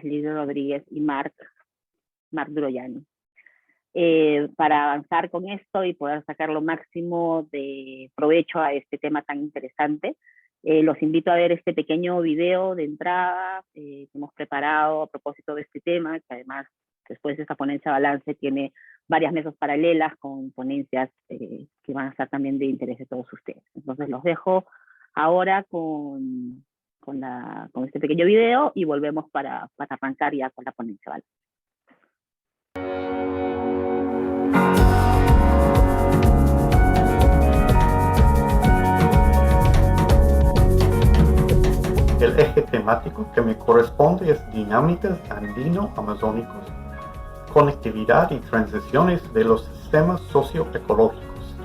Liz Rodríguez y Marc Droyani. Para avanzar con esto y poder sacar lo máximo de provecho a este tema tan interesante, los invito a ver este pequeño video de entrada que hemos preparado a propósito de este tema, que además después de esta ponencia de balance tiene varias mesas paralelas con ponencias que van a ser también de interés de todos ustedes. Entonces los dejo ahora con este pequeño video y volvemos para arrancar ya con la ponencia de balance. El eje temático que me corresponde es dinámicas andino-amazónicos, conectividad y transiciones de los sistemas socioecológicos.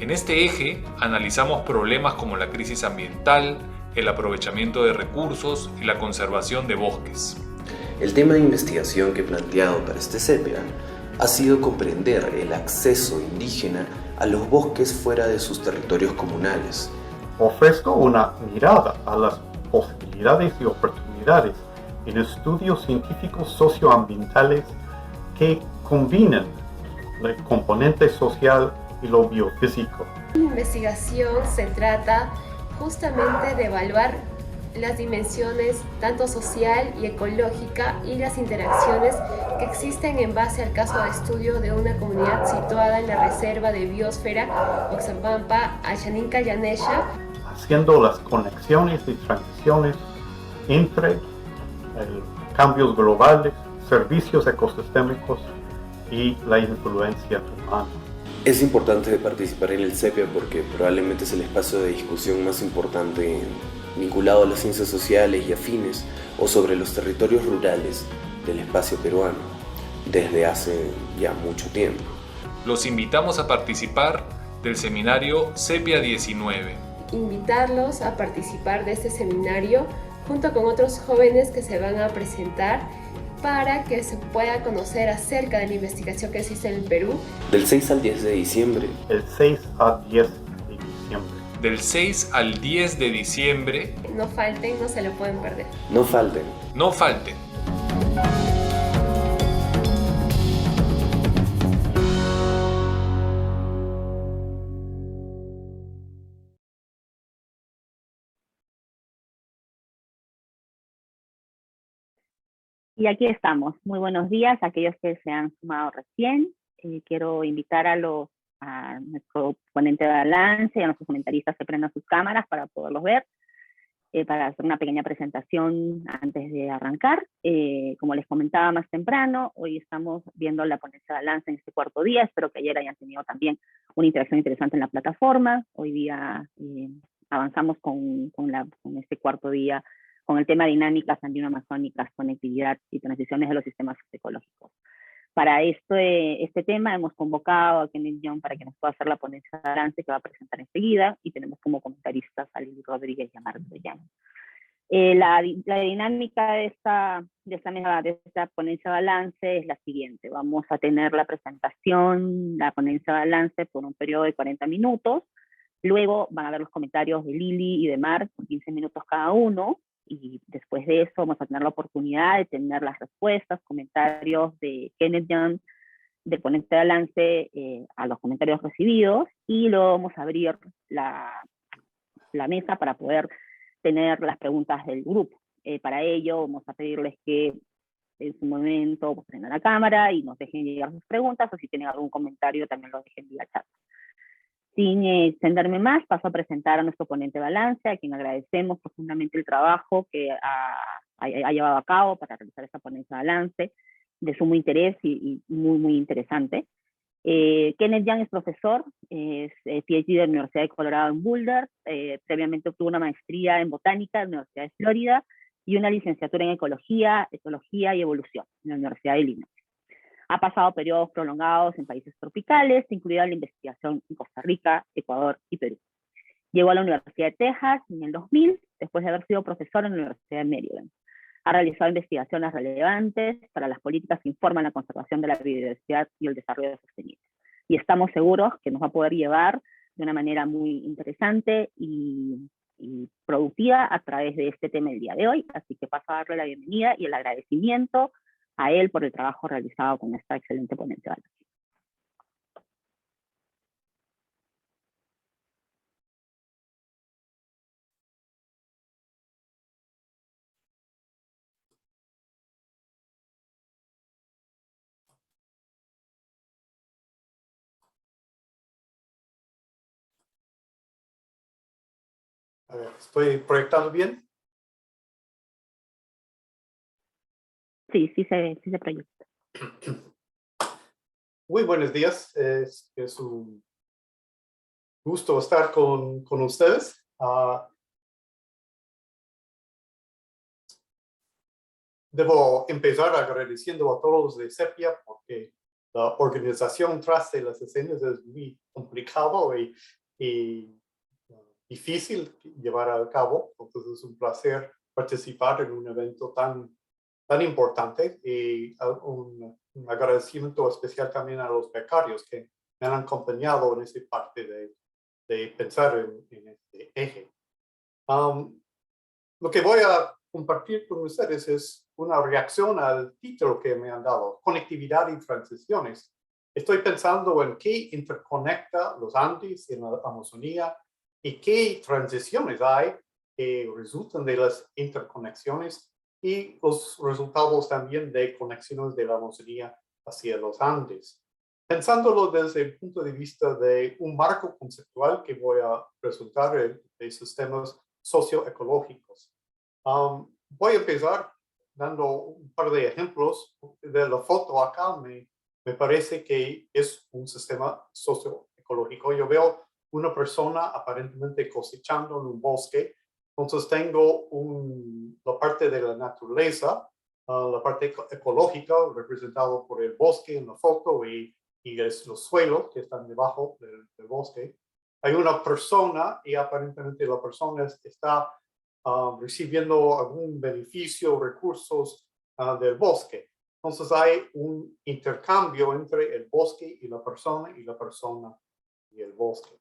En este eje analizamos problemas como la crisis ambiental, el aprovechamiento de recursos y la conservación de bosques. El tema de investigación que he planteado para este CEPEA ha sido comprender el acceso indígena a los bosques fuera de sus territorios comunales. Ofrezco una mirada a las posibilidades y oportunidades en estudios científicos socioambientales que combinan el componente social y lo biofísico. La investigación se trata justamente de evaluar las dimensiones tanto social y ecológica y las interacciones que existen en base al caso de estudio de una comunidad situada en la reserva de biosfera Oxapampa, Ashaninka Yanesha, haciendo las conexiones y transiciones entre cambios globales, servicios ecosistémicos y la influencia humana. Es importante participar en el CEPEA porque probablemente es el espacio de discusión más importante vinculado a las ciencias sociales y afines o sobre los territorios rurales del espacio peruano desde hace ya mucho tiempo. Los invitamos a participar del seminario CEPEA 19. Invitarlos a participar de este seminario junto con otros jóvenes que se van a presentar para que se pueda conocer acerca de la investigación que existe en el Perú. Del 6 al 10 de diciembre. El 6 al 10 de diciembre. Del 6 al 10 de diciembre. No falten, no se lo pueden perder. No falten. No falten. Y aquí estamos. Muy buenos días a aquellos que se han sumado recién. Quiero invitar a nuestro ponente de balance y a nuestros comentaristas que prendan sus cámaras para poderlos ver, para hacer una pequeña presentación antes de arrancar. Como les comentaba más temprano, hoy estamos viendo la ponencia de balance en este cuarto día. Espero que ayer hayan tenido también una interacción interesante en la plataforma. Hoy día avanzamos con este cuarto día con el tema dinámicas andino-amazónicas, conectividad y transiciones de los sistemas ecológicos. Para este tema hemos convocado a Kenneth Young para que nos pueda hacer la ponencia de balance que va a presentar enseguida, y tenemos como comentaristas a Liz Rodríguez y a Marc Droyani. La dinámica de esta ponencia de balance es la siguiente. Vamos a tener la presentación, la ponencia de balance por un periodo de 40 minutos. Luego van a ver los comentarios de Lili y de Marc, con 15 minutos cada uno. Y después de eso vamos a tener la oportunidad de tener las respuestas, comentarios de Kenneth Young, del ponente de balance, a los comentarios recibidos, y luego vamos a abrir la mesa para poder tener las preguntas del grupo. Para ello vamos a pedirles que en su momento prendan la cámara y nos dejen llegar sus preguntas, o si tienen algún comentario también lo dejen vía chat. Sin extenderme más, paso a presentar a nuestro ponente de balance, a quien agradecemos profundamente el trabajo que ha llevado a cabo para realizar esta ponencia de balance, de sumo interés y muy, muy interesante. Kenneth Young es profesor, es PhD de la Universidad de Colorado en Boulder, previamente obtuvo una maestría en botánica en la Universidad de Florida y una licenciatura en ecología y evolución en la Universidad de Illinois. Ha pasado periodos prolongados en países tropicales, incluida la investigación en Costa Rica, Ecuador y Perú. Llegó a la Universidad de Texas en el 2000, después de haber sido profesor en la Universidad de Maryland. Ha realizado investigaciones relevantes para las políticas que informan la conservación de la biodiversidad y el desarrollo sostenible. Y estamos seguros que nos va a poder llevar de una manera muy interesante y y productiva a través de este tema el día de hoy. Así que paso a darle la bienvenida y el agradecimiento a él por el trabajo realizado con esta excelente ponencia. A ver, ¿estoy proyectando bien? Sí, sí se proyecta. Muy buenos días. Es un gusto estar con ustedes. Debo empezar agradeciendo a todos de CEPIA porque la organización tras de las escenas es muy complicado y difícil llevar a cabo. Entonces es un placer participar en un evento tan importante y un agradecimiento especial también a los becarios que me han acompañado en esta parte de pensar en este eje. Lo que voy a compartir con ustedes es una reacción al título que me han dado, Conectividad y Transiciones. Estoy pensando en qué interconecta los Andes en la Amazonía y qué transiciones hay que resultan de las interconexiones y los resultados también de conexiones de la Amazonía hacia los Andes. Pensándolo desde el punto de vista de un marco conceptual que voy a presentar de sistemas socioecológicos. Voy a empezar dando un par de ejemplos. De la foto acá me parece que es un sistema socioecológico. Yo veo una persona aparentemente cosechando en un bosque. Entonces tengo la parte de la naturaleza, la parte ecológica representado por el bosque en la foto y los suelos que están debajo del bosque. Hay una persona y aparentemente la persona está recibiendo algún beneficio o recursos del bosque. Entonces hay un intercambio entre el bosque y la persona y el bosque.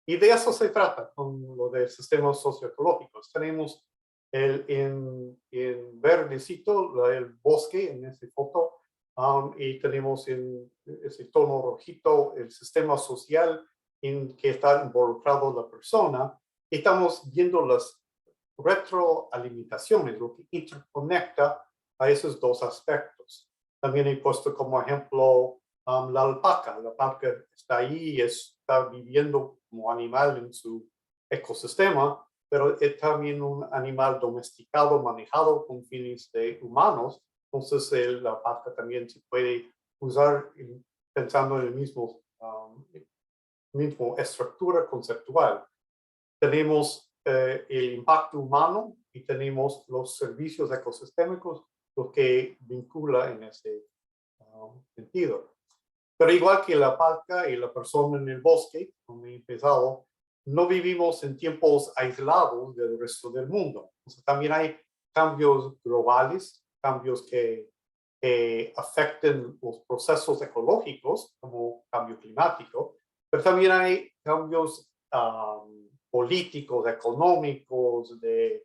Y de eso se trata con lo de sistemas socioecológicos. Tenemos en verdecito el bosque en esta foto y tenemos en ese tono rojito el sistema social en que está involucrado la persona. Estamos viendo las retroalimentaciones, lo que interconecta a esos dos aspectos. También he puesto como ejemplo la alpaca. La alpaca está ahí y está viviendo como animal en su ecosistema, pero es también un animal domesticado, manejado con fines de humanos. Entonces la alpaca también se puede usar pensando en el mismo estructura conceptual. Tenemos el impacto humano y tenemos los servicios ecosistémicos, lo que vincula en ese sentido. Pero igual que la alpaca y la persona en el bosque, como he empezado, no vivimos en tiempos aislados del resto del mundo. Entonces, también hay cambios globales, cambios que afecten los procesos ecológicos, como cambio climático, pero también hay cambios políticos, económicos, de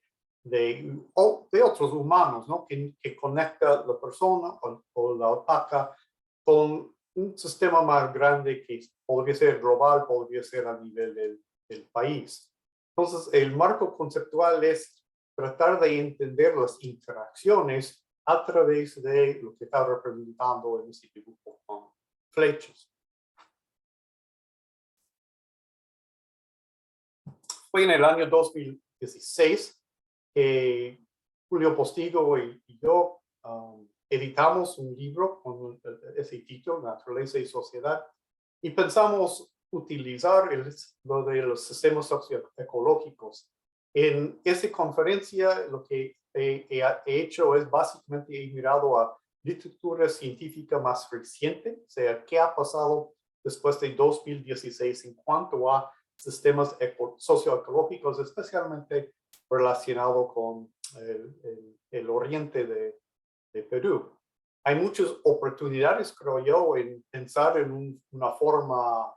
otros humanos, ¿no? que conecta la persona o la alpaca con un sistema más grande que podría ser global, podría ser a nivel del país. Entonces, el marco conceptual es tratar de entender las interacciones a través de lo que está representando en este dibujo con flechas. Fue en el año 2016 que Julio Postigo y yo editamos un libro con ese título, Naturaleza y Sociedad, y pensamos utilizar lo de los sistemas socioecológicos. En esa conferencia lo que he hecho es básicamente he mirado a literatura científica más reciente, o sea, qué ha pasado después de 2016 en cuanto a sistemas socioecológicos, especialmente relacionado con el oriente de Perú. Hay muchas oportunidades, creo yo, en pensar en una forma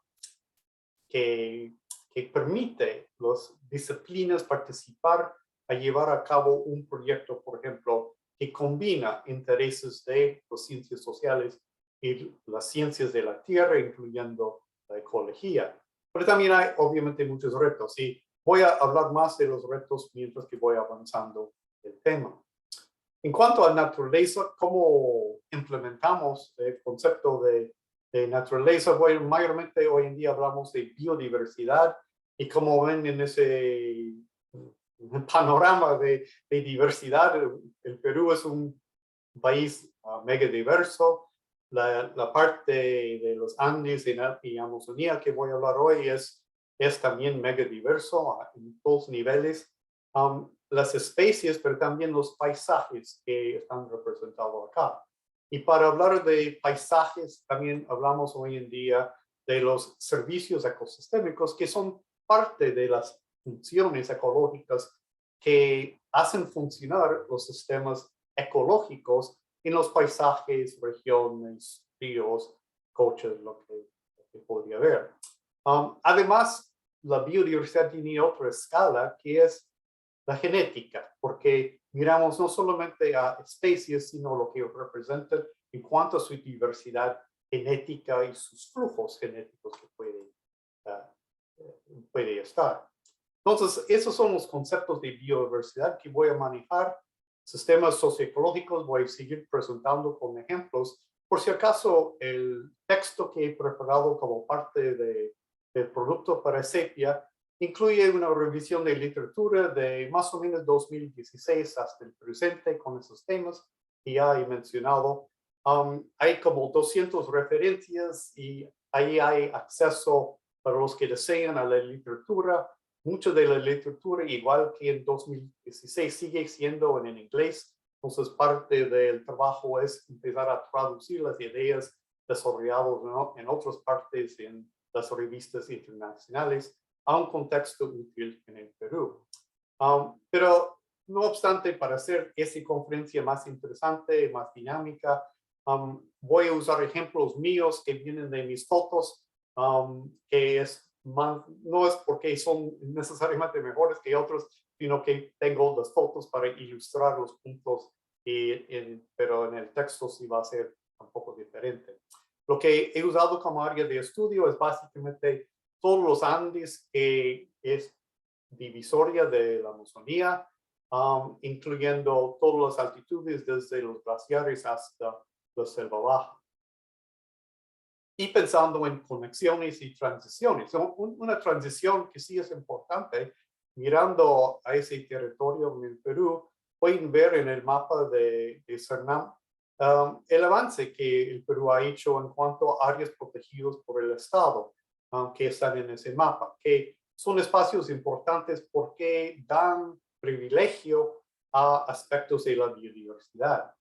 que que permite las disciplinas participar a llevar a cabo un proyecto, por ejemplo, que combina intereses de las ciencias sociales y las ciencias de la tierra, incluyendo la ecología. Pero también hay obviamente muchos retos y voy a hablar más de los retos mientras que voy avanzando el tema. En cuanto a naturaleza, ¿cómo implementamos el concepto de naturaleza? Bueno, mayormente hoy en día hablamos de biodiversidad y como ven en ese panorama de diversidad, el Perú es un país mega diverso. La parte de los Andes y Amazonía que voy a hablar hoy es también mega diverso en todos niveles. Las especies, pero también los paisajes que están representados acá. Y para hablar de paisajes, también hablamos hoy en día de los servicios ecosistémicos, que son parte de las funciones ecológicas que hacen funcionar los sistemas ecológicos en los paisajes, regiones, ríos, coches, lo que podría haber. Además, la biodiversidad tiene otra escala que es la genética, porque miramos no solamente a especies, sino lo que representan en cuanto a su diversidad genética y sus flujos genéticos que puede estar. Entonces, esos son los conceptos de biodiversidad que voy a manejar. Sistemas socioecológicos voy a seguir presentando con ejemplos. Por si acaso, el texto que he preparado como parte del producto para Sepia incluye una revisión de literatura de más o menos 2016 hasta el presente con esos temas que ya he mencionado. Hay como 200 referencias y ahí hay acceso para los que desean a la literatura. Mucha de la literatura, igual que en 2016, sigue siendo en inglés. Entonces, parte del trabajo es empezar a traducir las ideas desarrolladas, ¿no?, en otras partes, en las revistas internacionales, a un contexto útil en el Perú. Pero, no obstante, para hacer esa conferencia más interesante, más dinámica, voy a usar ejemplos míos que vienen de mis fotos, que no es porque son necesariamente mejores que otros, sino que tengo las fotos para ilustrar los puntos, pero en el texto sí va a ser un poco diferente. Lo que he usado como área de estudio es básicamente todos los Andes, que es divisoria de la Amazonía, incluyendo todas las altitudes desde los glaciares hasta la selva baja. Y pensando en conexiones y transiciones. Una transición que sí es importante, mirando a ese territorio en el Perú, pueden ver en el mapa de Cernam el avance que el Perú ha hecho en cuanto a áreas protegidas por el Estado, que están en ese mapa, que son espacios importantes porque dan privilegio a aspectos de la biodiversidad.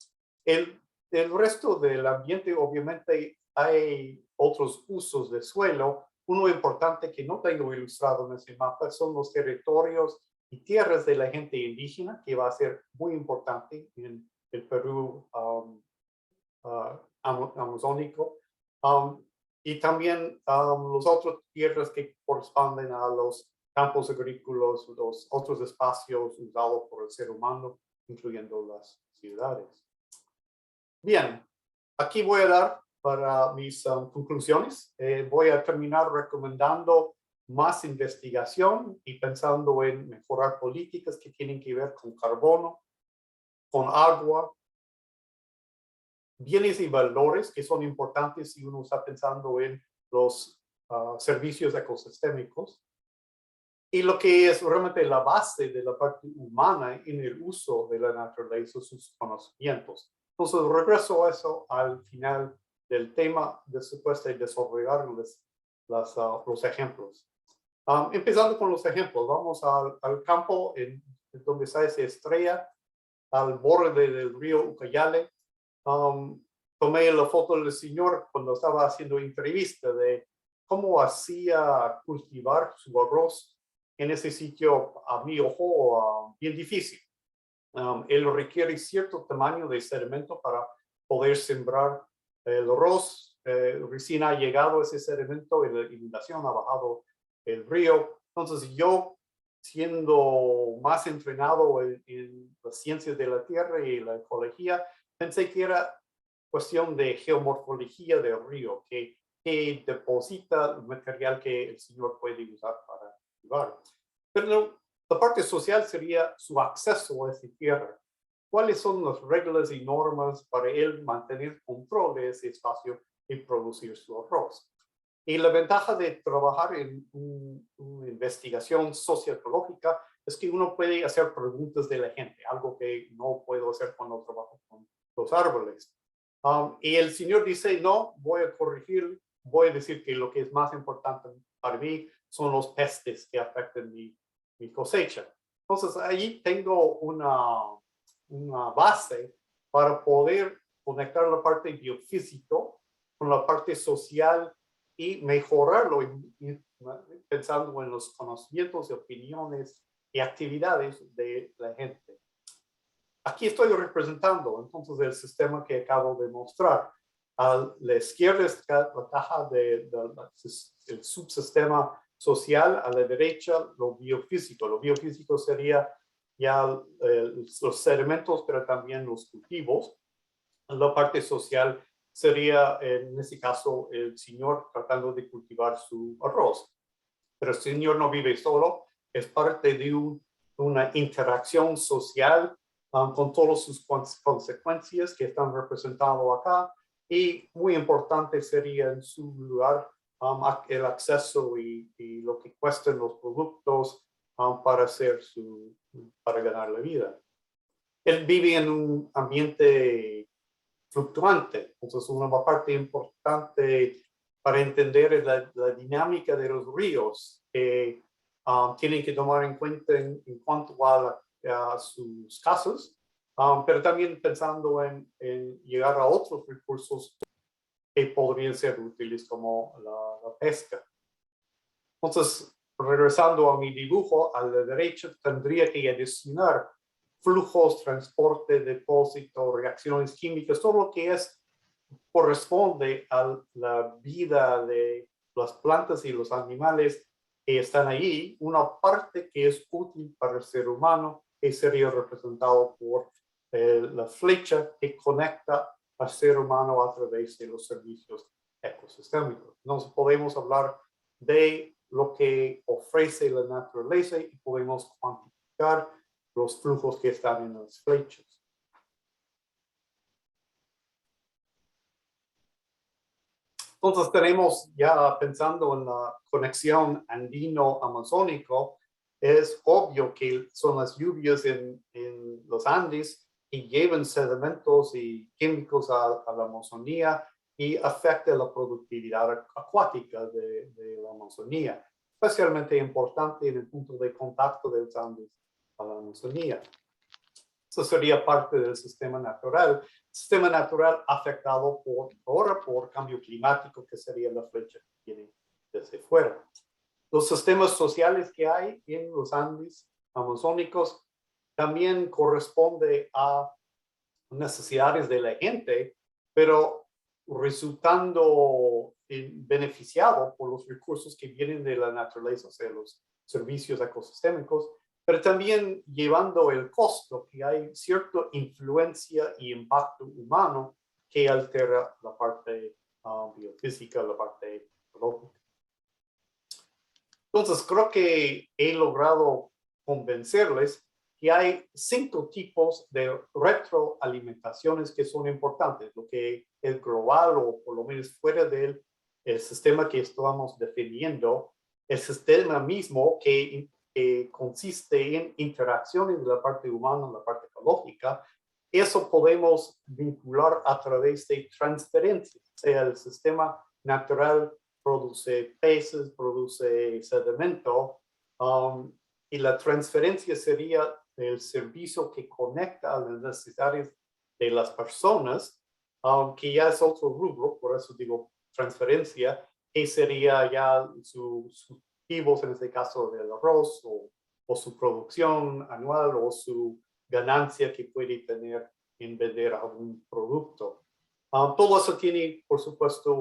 El resto del ambiente, obviamente, hay otros usos de suelo. Uno importante que no tengo ilustrado en ese mapa son los territorios y tierras de la gente indígena, que va a ser muy importante en el Perú amazónico. Y también las otras tierras que corresponden a los campos agrícolas, los otros espacios usados por el ser humano, incluyendo las ciudades. Bien, aquí voy a dar para mis conclusiones. Voy a terminar recomendando más investigación y pensando en mejorar políticas que tienen que ver con carbono, con agua, bienes y valores que son importantes si uno está pensando en los servicios ecosistémicos, y lo que es realmente la base de la parte humana en el uso de la naturaleza, sus conocimientos. Entonces, regreso a eso al final del tema, después de desarrollar los ejemplos. Empezando con los ejemplos, vamos al campo en donde está esa estrella, al borde del río Ucayale. Tomé la foto del señor cuando estaba haciendo entrevista de cómo hacía cultivar su arroz en ese sitio, a mi ojo, bien difícil. Él requiere cierto tamaño de sedimento para poder sembrar el arroz. Recién ha llegado ese sedimento y la inundación ha bajado el río. Entonces yo, siendo más entrenado en las ciencias de la tierra y la ecología, pensé que era cuestión de geomorfología del río, que deposita el material que el Señor puede usar para cultivar. Pero la parte social sería su acceso a esa tierra. ¿Cuáles son las reglas y normas para él mantener control de ese espacio y producir su arroz? Y la ventaja de trabajar en una investigación socioecológica es que uno puede hacer preguntas de la gente, algo que no puedo hacer cuando trabajo con los árboles. Y el Señor dice, no, voy a corregir, voy a decir que lo que es más importante para mí son los pestes que afectan mi cosecha. Entonces, ahí tengo una base para poder conectar la parte biofísico con la parte social y mejorarlo, pensando en los conocimientos, opiniones y actividades de la gente. Aquí estoy representando entonces el sistema que acabo de mostrar. A la izquierda está la caja del subsistema social, a la derecha lo biofísico. Lo biofísico sería ya los sedimentos, pero también los cultivos. La parte social sería, en este caso, el señor tratando de cultivar su arroz. Pero el señor no vive solo, es parte de una interacción social con todas sus consecuencias que están representadas acá. Y muy importante sería en su lugar el acceso y lo que cuestan los productos para ganar la vida. Él vive en un ambiente fluctuante, entonces una parte importante para entender es la dinámica de los ríos que tienen que tomar en cuenta en cuanto a sus casos, pero también pensando en llegar a otros recursos que podrían ser útiles como la pesca. Entonces, regresando a mi dibujo, a la derecha tendría que adicionar flujos, transporte, depósito, reacciones químicas, todo lo que corresponde a la vida de las plantas y los animales que están ahí, una parte que es útil para el ser humano, que sería representado por la flecha que conecta al ser humano a través de los servicios ecosistémicos. Entonces podemos hablar de lo que ofrece la naturaleza y podemos cuantificar los flujos que están en las flechas. Entonces tenemos, ya pensando en la conexión andino-amazónico, es obvio que son las lluvias en los Andes que llevan sedimentos y químicos a la Amazonía y afecta la productividad acuática de la Amazonía, especialmente importante en el punto de contacto de los Andes a la Amazonía. Eso sería parte del sistema natural. Sistema natural afectado por cambio climático, que sería la flecha que viene desde fuera. Los sistemas sociales que hay en los Andes amazónicos también corresponde a necesidades de la gente, pero resultando beneficiado por los recursos que vienen de la naturaleza, o sea, los servicios ecosistémicos, pero también llevando el costo, que hay cierta influencia y impacto humano que altera la parte biofísica, la parte ecológica. Entonces, creo que he logrado convencerles que hay 5 tipos de retroalimentaciones que son importantes, lo que es global o por lo menos fuera del sistema que estamos definiendo, el sistema mismo que consiste en interacciones de la parte humana, la parte ecológica. Eso podemos vincular a través de transferencias, o sea, el sistema natural produce peces, produce sedimento, y la transferencia sería el servicio que conecta a las necesidades de las personas, que ya es otro rubro, por eso digo transferencia, que sería ya sus cultivos, en este caso del arroz, o su producción anual, o su ganancia que puede tener en vender algún producto. Todo eso tiene, por supuesto,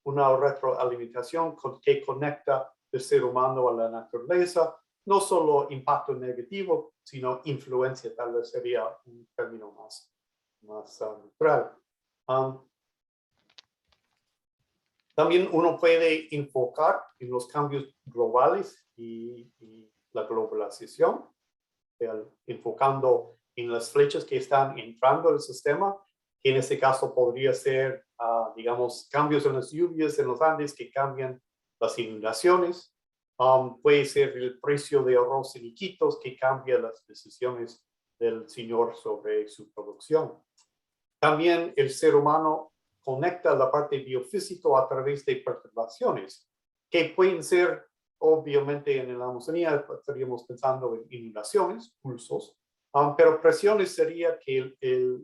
una retroalimentación que conecta del ser humano a la naturaleza, no solo impacto negativo, sino influencia, tal vez sería un término más neutral. También uno puede enfocar en los cambios globales y la globalización, enfocando en las flechas que están entrando al sistema, que en este caso podría ser, digamos, cambios en las lluvias en los Andes que cambian las inundaciones. Puede ser el precio de arroz en Iquitos que cambia las decisiones del señor sobre su producción. También el ser humano conecta la parte biofísica a través de perturbaciones que pueden ser, obviamente en la Amazonía estaríamos pensando en inundaciones, pulsos, pero presiones sería que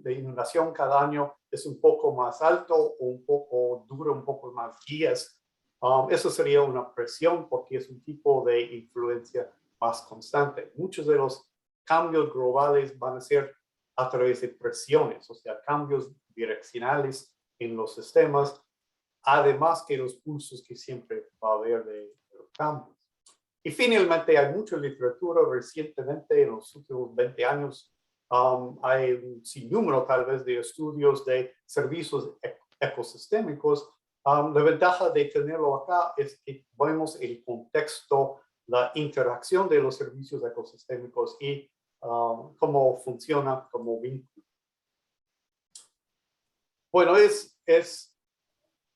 la inundación cada año es un poco más alto o un poco dura, un poco más días. Eso sería una presión porque es un tipo de influencia más constante. Muchos de los cambios globales van a ser a través de presiones, o sea, cambios direccionales en los sistemas, además que los pulsos que siempre va a haber de los cambios. Y finalmente hay mucha literatura recientemente, en los últimos 20 años, hay un sinnúmero tal vez de estudios de servicios ecosistémicos. La ventaja de tenerlo acá es que vemos el contexto, la interacción de los servicios ecosistémicos y cómo funciona como vínculo. Bueno, es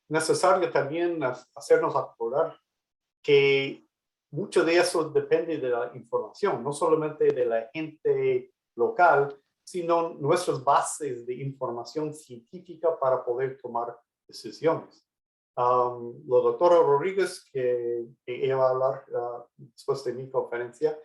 necesario también hacernos acordar que mucho de eso depende de la información, no solamente de la gente local, sino nuestras bases de información científica para poder tomar decisiones. La doctora Rodríguez, que ella va a hablar después de mi conferencia,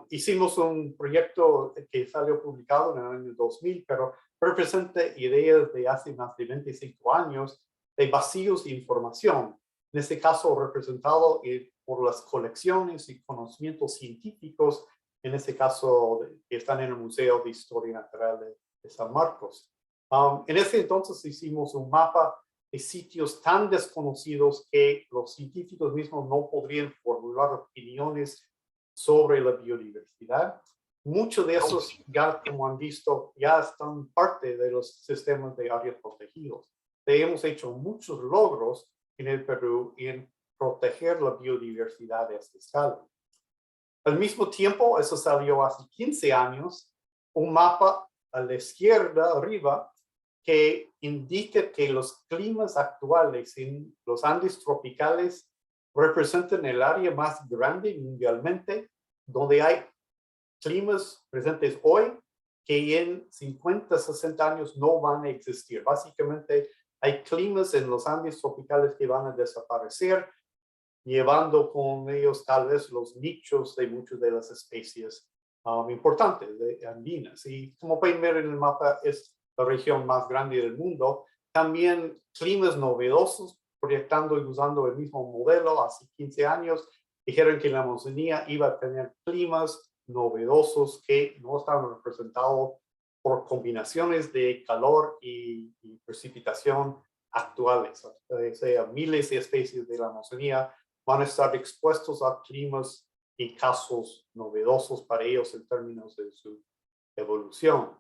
hicimos un proyecto que salió publicado en el año 2000, pero representa ideas de hace más de 25 años de vacíos de información, en este caso representado por las colecciones y conocimientos científicos, en este caso que están en el Museo de Historia Natural de San Marcos. En ese entonces hicimos un mapa de sitios tan desconocidos que los científicos mismos no podrían formular opiniones sobre la biodiversidad. Muchos de esos, ya como han visto, ya están parte de los sistemas de áreas protegidos. Hemos hecho muchos logros en el Perú en proteger la biodiversidad de esta escala. Al mismo tiempo, eso salió hace 15 años, un mapa a la izquierda arriba que indica que los climas actuales en los Andes tropicales representan el área más grande mundialmente, donde hay climas presentes hoy que en 50, 60 años no van a existir. Básicamente hay climas en los Andes tropicales que van a desaparecer, llevando con ellos tal vez los nichos de muchas de las especies importantes de andinas. Y como pueden ver en el mapa, es la región más grande del mundo. También climas novedosos, proyectando y usando el mismo modelo hace 15 años, dijeron que la Amazonía iba a tener climas novedosos que no estaban representados por combinaciones de calor y precipitación actuales. O sea, miles de especies de la Amazonía van a estar expuestos a climas y casos novedosos para ellos en términos de su evolución.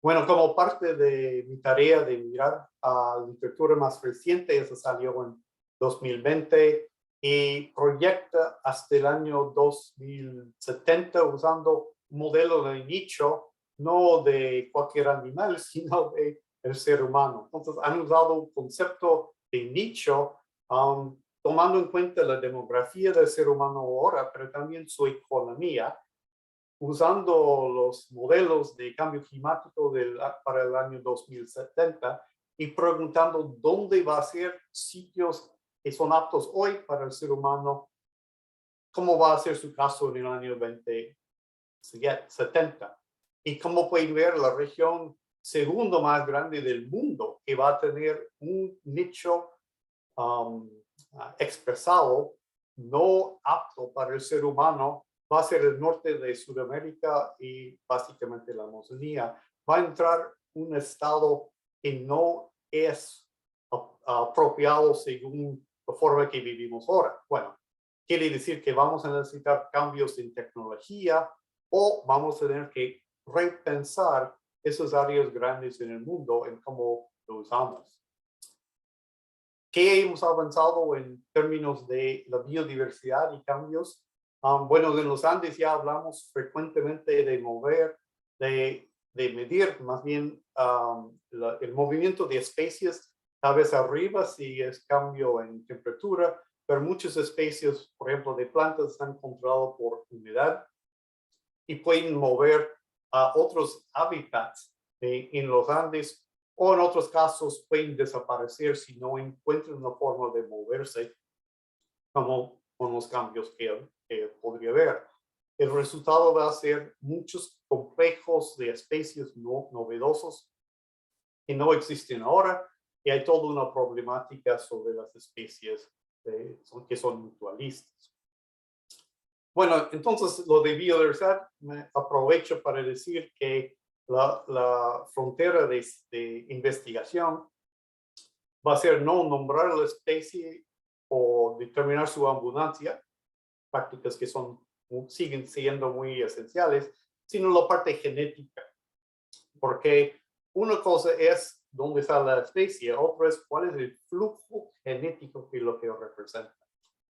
Bueno, como parte de mi tarea de mirar a la literatura más reciente, eso salió en 2020 y proyecta hasta el año 2070 usando un modelo de nicho, no de cualquier animal, sino de el ser humano. Entonces han usado un concepto de nicho tomando en cuenta la demografía del ser humano ahora, pero también su economía, usando los modelos de cambio climático para el año 2070 y preguntando dónde va a ser sitios que son aptos hoy para el ser humano, cómo va a ser su caso en el año 2070. Y como pueden ver, la región segundo más grande del mundo que va a tener un nicho expresado no apto para el ser humano va a ser el norte de Sudamérica y básicamente la Amazonía. Va a entrar un estado que no es apropiado según la forma que vivimos ahora. Bueno, quiere decir que vamos a necesitar cambios en tecnología o vamos a tener que repensar esas áreas grandes en el mundo en cómo lo usamos. ¿Qué hemos avanzado en términos de la biodiversidad y cambios? Bueno, en los Andes ya hablamos frecuentemente de mover, de medir más bien el movimiento de especies, tal vez arriba si es cambio en temperatura, pero muchas especies, por ejemplo, de plantas están controladas por humedad y pueden mover a otros hábitats en los Andes, o en otros casos pueden desaparecer si no encuentran una forma de moverse, como con los cambios que podría haber. El resultado va a ser muchos complejos de especies novedosos que no existen ahora, y hay toda una problemática sobre las especies que son mutualistas. Bueno, entonces lo de biodiversidad, me aprovecho para decir que la frontera de investigación va a ser no nombrar la especie o determinar su abundancia, prácticas que siguen siendo muy esenciales, sino la parte genética. Porque una cosa es dónde está la especie, otra es cuál es el flujo genético que lo que representa.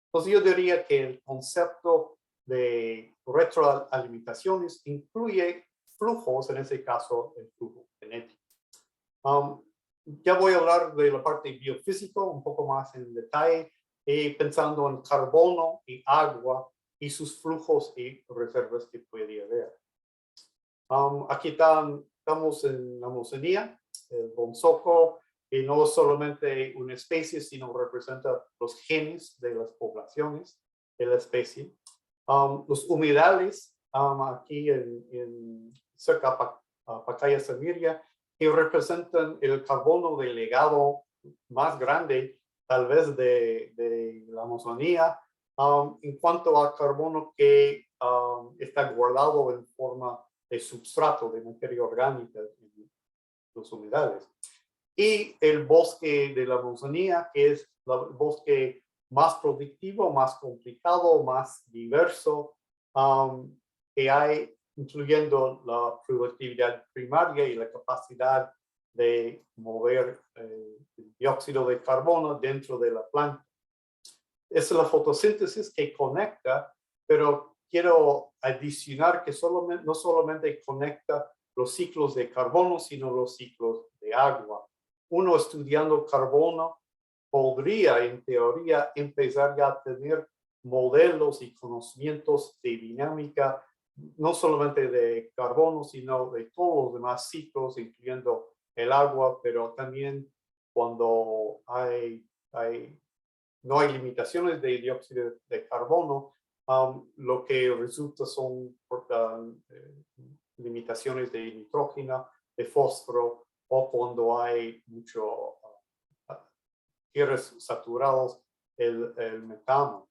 Entonces yo diría que el concepto de retroalimentaciones incluye flujos, en ese caso el flujo genético. Ya voy a hablar de la parte biofísica un poco más en detalle, pensando en carbono y agua y sus flujos y reservas que puede haber. Aquí estamos en la Amazonía, el bonzoco, y no es solamente una especie, sino representa los genes de las poblaciones de la especie. Los humedales, aquí cerca de Pacaya Samiria, que representan el carbono del legado más grande, tal vez de la Amazonía, en cuanto a carbono que está guardado en forma de substrato, de materia orgánica en los humedales. Y el bosque de la Amazonía, que es el bosque más productivo, más complicado, más diverso que hay, incluyendo la productividad primaria y la capacidad de mover el dióxido de carbono dentro de la planta. Es la fotosíntesis que conecta, pero quiero adicionar que no solamente conecta los ciclos de carbono, sino los ciclos de agua. Uno estudiando carbono podría, en teoría, empezar ya a tener modelos y conocimientos de dinámica, no solamente de carbono, sino de todos los demás ciclos, incluyendo el agua, pero también cuando no hay limitaciones de dióxido de carbono, lo que resulta son limitaciones de nitrógeno, de fósforo, o cuando hay mucho tierras saturadas, el metano.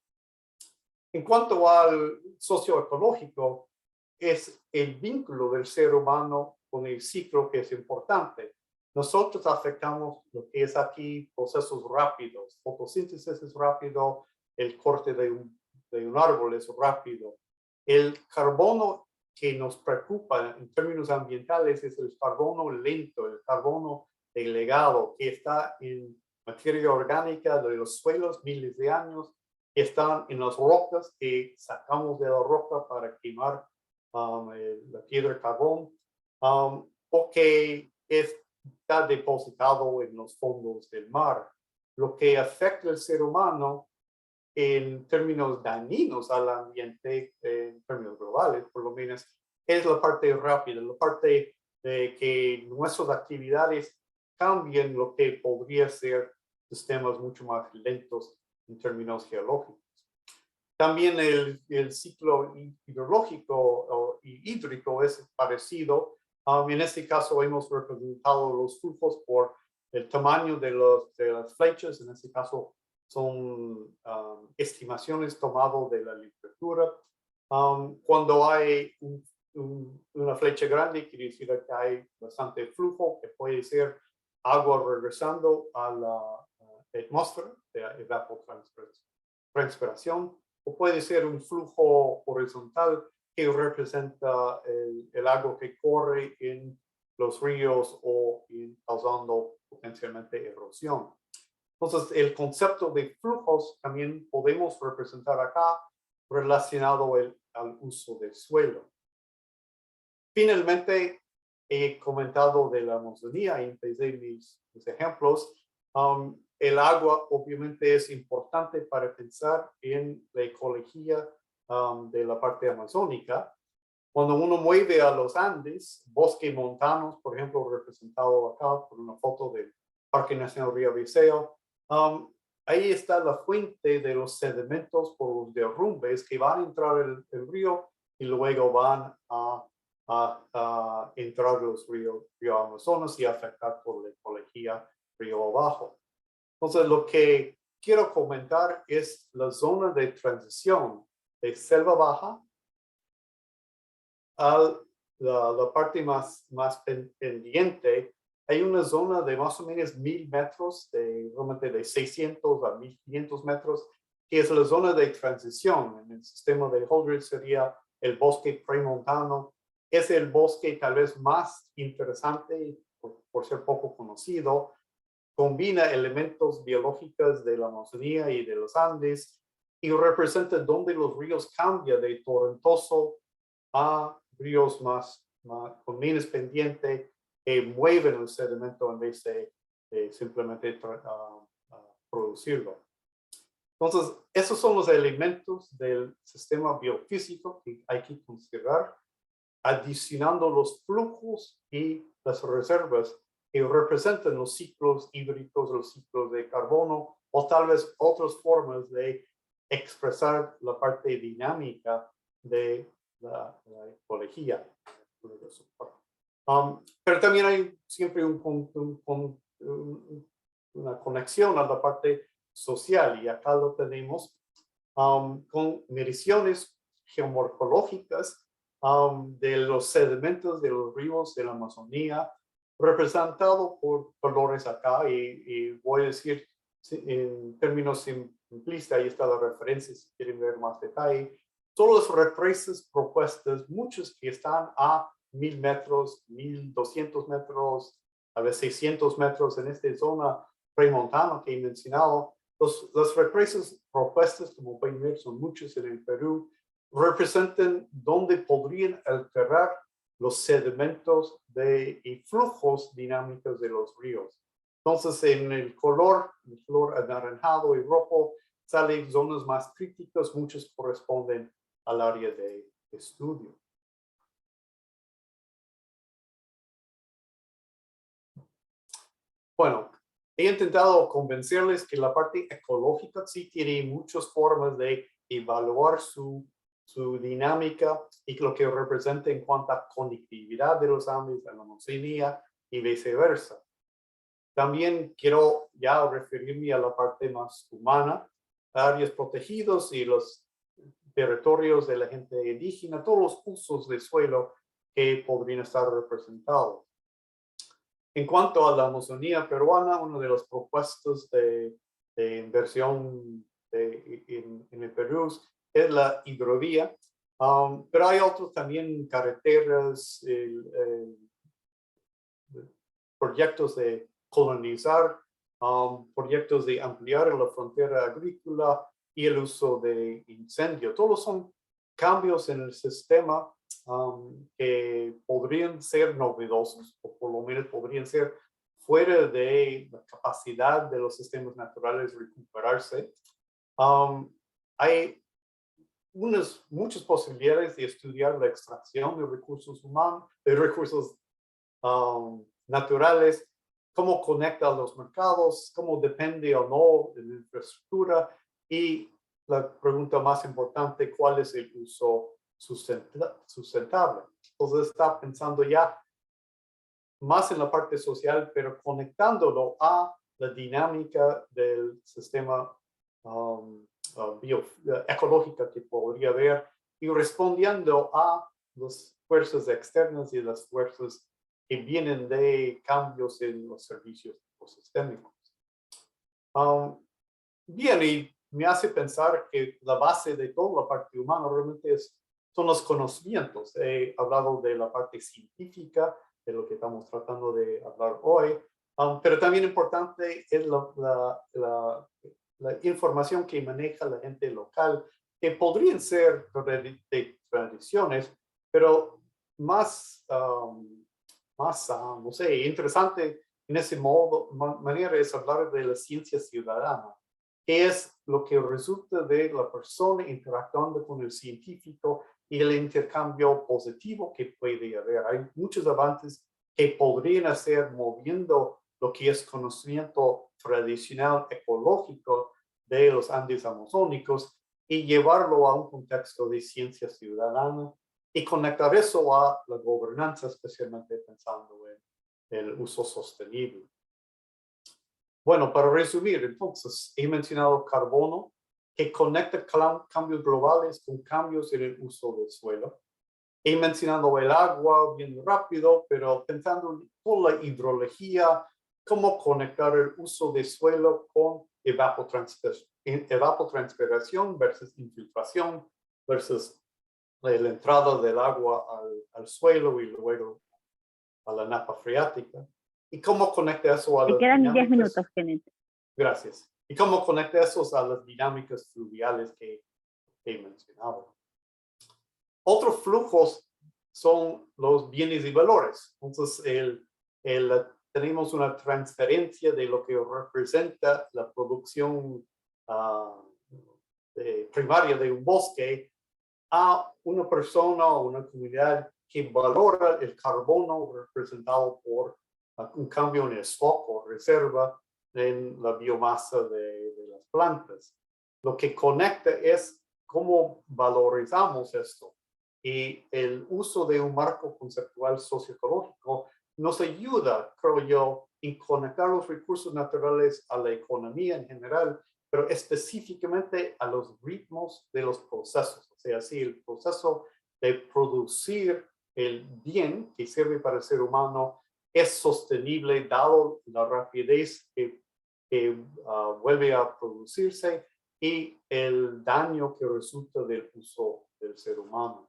En cuanto al socioecológico, es el vínculo del ser humano con el ciclo que es importante. Nosotros afectamos lo que es aquí procesos rápidos. Fotosíntesis es rápido, el corte de un árbol es rápido. El carbono que nos preocupa en términos ambientales es el carbono lento, el carbono del legado, que está en materia orgánica de los suelos miles de años, que están en las rocas que sacamos de la roca para quemar la piedra de carbón, o que está depositado en los fondos del mar. Lo que afecta al ser humano en términos dañinos al ambiente, en términos globales, por lo menos, es la parte rápida, la parte de que nuestras actividades cambien lo que podría ser sistemas mucho más lentos en términos geológicos. También el ciclo hidrológico y hídrico es parecido. En este caso hemos representado los flujos por el tamaño de las flechas. En este caso son estimaciones tomadas de la literatura. Cuando hay una flecha grande, quiere decir que hay bastante flujo, que puede ser agua regresando a la atmósfera de evapotranspiración. o puede ser un flujo horizontal que representa el agua que corre en los ríos o causando potencialmente erosión. Entonces, el concepto de flujos también podemos representar acá relacionado al uso del suelo. Finalmente, he comentado de la Amazonía y empecé mis ejemplos. El agua obviamente es importante para pensar en la ecología de la parte amazónica. Cuando uno mueve a los Andes, bosques montanos, por ejemplo, representado acá por una foto del Parque Nacional Río Viseo, ahí está la fuente de los sedimentos por los derrumbes que van a entrar el río y luego van a entrar los río Amazonas y afectar por la ecología río abajo. Entonces, lo que quiero comentar es la zona de transición de selva baja a la parte más pendiente. Hay una zona de más o menos 1000 metros, realmente de 600 a 1500 metros, que es la zona de transición. En el sistema de Holdridge sería el bosque premontano. Es el bosque tal vez más interesante por ser poco conocido. Combina elementos biológicos de la Amazonía y de los Andes y representa donde los ríos cambian de torrentoso a ríos con menos pendiente que mueven el sedimento en vez de simplemente producirlo. Entonces, esos son los elementos del sistema biofísico que hay que considerar, adicionando los flujos y las reservas que representan los ciclos hídricos, los ciclos de carbono, o tal vez otras formas de expresar la parte dinámica de la ecología. Pero también hay siempre una conexión a la parte social, y acá lo tenemos con mediciones geomorfológicas de los sedimentos de los ríos de la Amazonía, representado por colores acá, y voy a decir en términos simplistas, ahí está la referencia si quieren ver más detalle. Todas las represas propuestas, muchos que están a 1000 metros, 1200 metros, a veces 600 metros en esta zona premontana que he mencionado. Las represas propuestas, como pueden ver, son muchas en el Perú, representan donde podrían alterar los sedimentos y flujos dinámicos de los ríos. Entonces, en el color anaranjado y rojo, salen zonas más críticas, muchas corresponden al área de estudio. Bueno, he intentado convencerles que la parte ecológica sí tiene muchas formas de evaluar su dinámica y lo que representa en cuanto a conectividad de los Andes, de la Amazonía y viceversa. También quiero ya referirme a la parte más humana, áreas protegidas y los territorios de la gente indígena, todos los usos de suelo que podrían estar representados. En cuanto a la Amazonía peruana, una de las propuestas de inversión en el Perú es la hidrovía, pero hay otros también, carreteras, proyectos de colonizar, proyectos de ampliar la frontera agrícola y el uso de incendio. Todos son cambios en el sistema que podrían ser novedosos, o por lo menos podrían ser fuera de la capacidad de los sistemas naturales de recuperarse. Hay muchas posibilidades de estudiar la extracción de recursos humanos, de recursos naturales, cómo conecta a los mercados, cómo depende o no de la infraestructura, y la pregunta más importante, ¿cuál es el uso sustentable? Entonces está pensando ya más en la parte social, pero conectándolo a la dinámica del sistema ecológica que podría haber, y respondiendo a las fuerzas externas y las fuerzas que vienen de cambios en los servicios ecosistémicos. Bien, y me hace pensar que la base de toda la parte humana realmente son los conocimientos. He hablado de la parte científica, de lo que estamos tratando de hablar hoy, pero también importante es la información que maneja la gente local, que podrían ser de tradiciones, pero más, no sé, interesante en ese modo, manera es hablar de la ciencia ciudadana, que es lo que resulta de la persona interactuando con el científico y el intercambio positivo que puede haber. Hay muchos avances que podrían hacer moviendo lo que es conocimiento tradicional ecológico de los Andes amazónicos y llevarlo a un contexto de ciencia ciudadana y conectar eso a la gobernanza, especialmente pensando en el uso sostenible. Bueno, para resumir, entonces, he mencionado carbono, que conecta cambios globales con cambios en el uso del suelo. He mencionado el agua bien rápido, pero pensando en toda la hidrología, cómo conectar el uso del suelo con evapotranspiración versus infiltración versus la entrada del agua al suelo y luego a la napa freática. ¿Y cómo conecta eso a las quedan dinámicas? 10 minutos, Kenneth. Gracias. ¿Y cómo conecta eso a las dinámicas fluviales que he mencionado? Otros flujos son los bienes y valores. Entonces, tenemos una transferencia de lo que representa la producción primaria de un bosque a una persona o una comunidad que valora el carbono representado por un cambio en el stock o reserva en la biomasa de las plantas. Lo que conecta es cómo valorizamos esto. Y el uso de un marco conceptual socioecológico nos ayuda, creo yo, en conectar los recursos naturales a la economía en general, pero específicamente a los ritmos de los procesos. O sea, si el proceso de producir el bien que sirve para el ser humano es sostenible dado la rapidez que vuelve a producirse y el daño que resulta del uso del ser humano.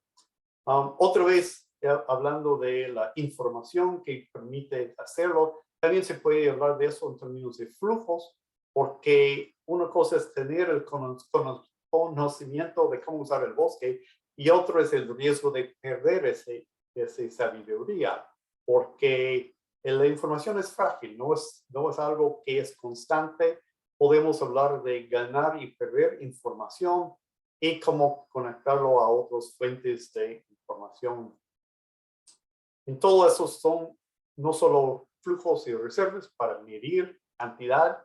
Otra vez, hablando de la información que permite hacerlo, también se puede hablar de eso en términos de flujos, porque una cosa es tener el conocimiento de cómo usar el bosque y otro es el riesgo de perder esa sabiduría, porque la información es frágil, no es algo que es constante. Podemos hablar de ganar y perder información y cómo conectarlo a otras fuentes de información. En todo eso son no solo flujos y reservas para medir cantidad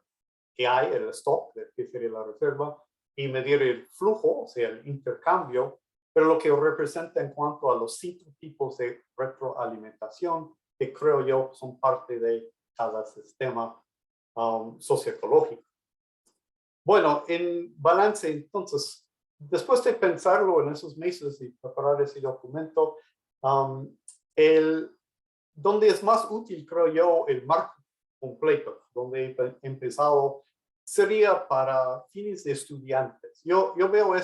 que hay, el stock, que sería la reserva, y medir el flujo, o sea, el intercambio, pero lo que representa en cuanto a los 5 tipos de retroalimentación que creo yo son parte de cada sistema socioecológico. Bueno, en balance, entonces, después de pensarlo en esos meses y preparar ese documento, donde es más útil, creo yo, el marco completo, donde he empezado, sería para fines de estudiantes. Yo veo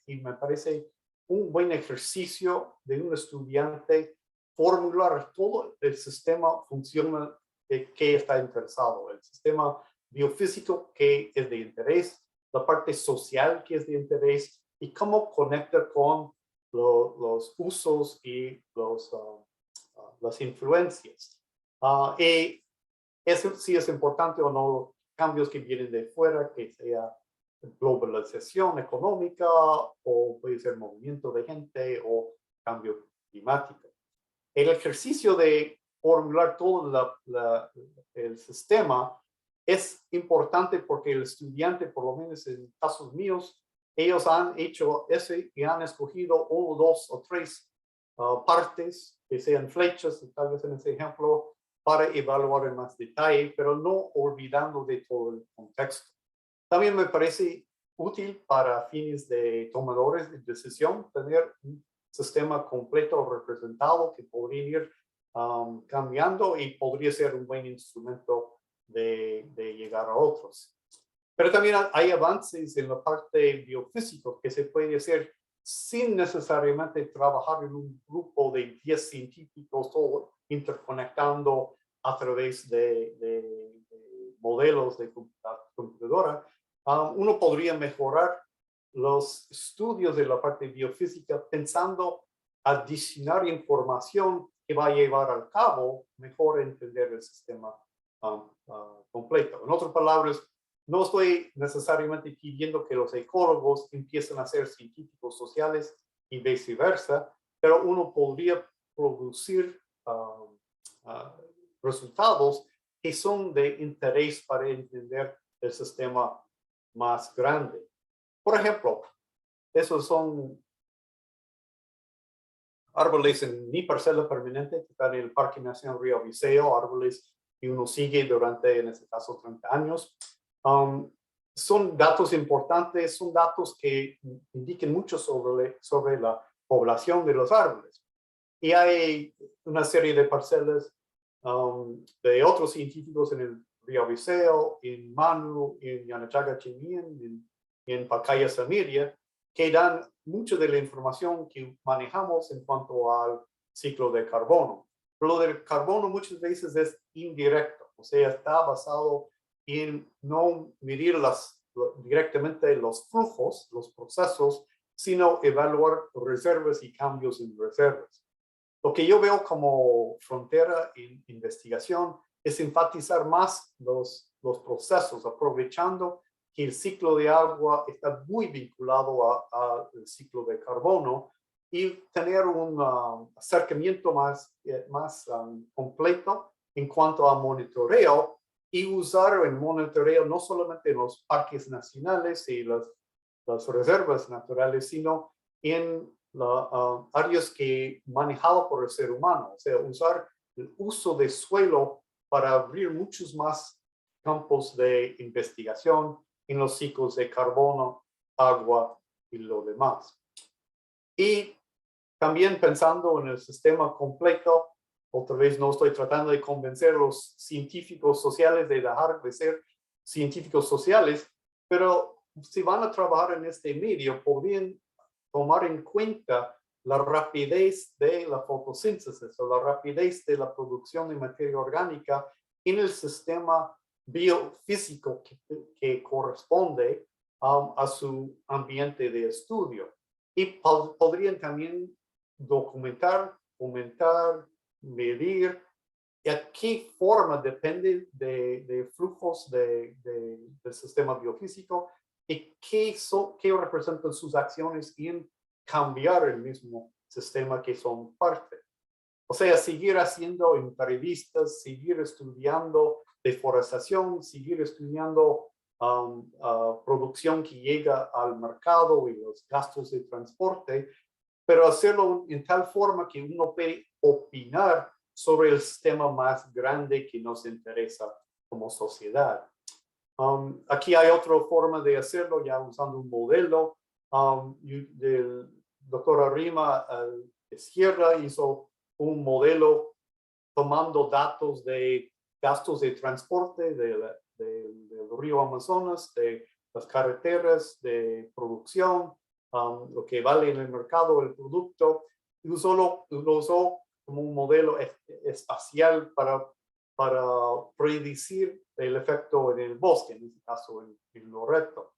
y me parece un buen ejercicio de un estudiante formular todo el sistema funcional que está interesado, el sistema biofísico que es de interés, la parte social que es de interés y cómo conecta con los usos y las influencias. Y eso sí es importante o no, los cambios que vienen de fuera, que sea globalización económica o puede ser movimiento de gente o cambio climático. El ejercicio de formular todo el sistema es importante porque el estudiante, por lo menos en casos míos, ellos han hecho ese y han escogido 1, 2 o 3 partes que sean flechas, tal vez en ese ejemplo, para evaluar en más detalle, pero no olvidando de todo el contexto. También me parece útil para fines de tomadores de decisión tener un sistema completo representado que podría ir cambiando y podría ser un buen instrumento de llegar a otros. Pero también hay avances en la parte biofísica que se puede hacer sin necesariamente trabajar en un grupo de 10 científicos o interconectando a través de modelos de computadora. Uno podría mejorar los estudios de la parte biofísica pensando adicionar información que va a llevar al cabo mejor entender el sistema completo. En otras palabras, no estoy necesariamente pidiendo que los ecólogos empiecen a ser científicos sociales y viceversa, pero uno podría producir resultados que son de interés para entender el sistema más grande. Por ejemplo, esos son árboles en mi parcela permanente, que están en el Parque Nacional Río Viseo, árboles que uno sigue durante, en este caso, 30 años. Son datos importantes, son datos que indican mucho sobre la población de los árboles. Y hay una serie de parcelas de otros científicos en el Río Viseo, en Manu, en Yanachaga Chimien, en Pacaya Samiria, que dan mucho de la información que manejamos en cuanto al ciclo de carbono. Pero lo del carbono muchas veces es indirecto, o sea, está basado en no medir directamente los flujos, los procesos, sino evaluar reservas y cambios en reservas. Lo que yo veo como frontera en investigación es enfatizar más los procesos, aprovechando que el ciclo de agua está muy vinculado al ciclo de carbono y tener un acercamiento más completo en cuanto a monitoreo y usar el monitoreo no solamente en los parques nacionales y las reservas naturales, sino en áreas que manejado por el ser humano, o sea, usar el uso de suelo para abrir muchos más campos de investigación en los ciclos de carbono, agua y lo demás. Y también pensando en el sistema completo, otra vez no estoy tratando de convencer a los científicos sociales de dejar de ser científicos sociales, pero si van a trabajar en este medio, podrían tomar en cuenta la rapidez de la fotosíntesis o la rapidez de la producción de materia orgánica en el sistema biofísico que corresponde a su ambiente de estudio. Y podrían también documentar, comentar, medir a qué forma depende de flujos del sistema biofísico y qué representan sus acciones en cambiar el mismo sistema que son parte. O sea, seguir haciendo entrevistas, seguir estudiando deforestación, seguir estudiando producción que llega al mercado y los gastos de transporte, pero hacerlo en tal forma que uno puede opinar sobre el sistema más grande que nos interesa como sociedad. Aquí hay otra forma de hacerlo, ya usando un modelo. El doctor Arrima a la izquierda hizo un modelo tomando datos de gastos de transporte del río Amazonas, de las carreteras, de producción, lo que vale en el mercado el producto, y lo usó como un modelo espacial para predecir el efecto en el bosque, en este caso en Loreto.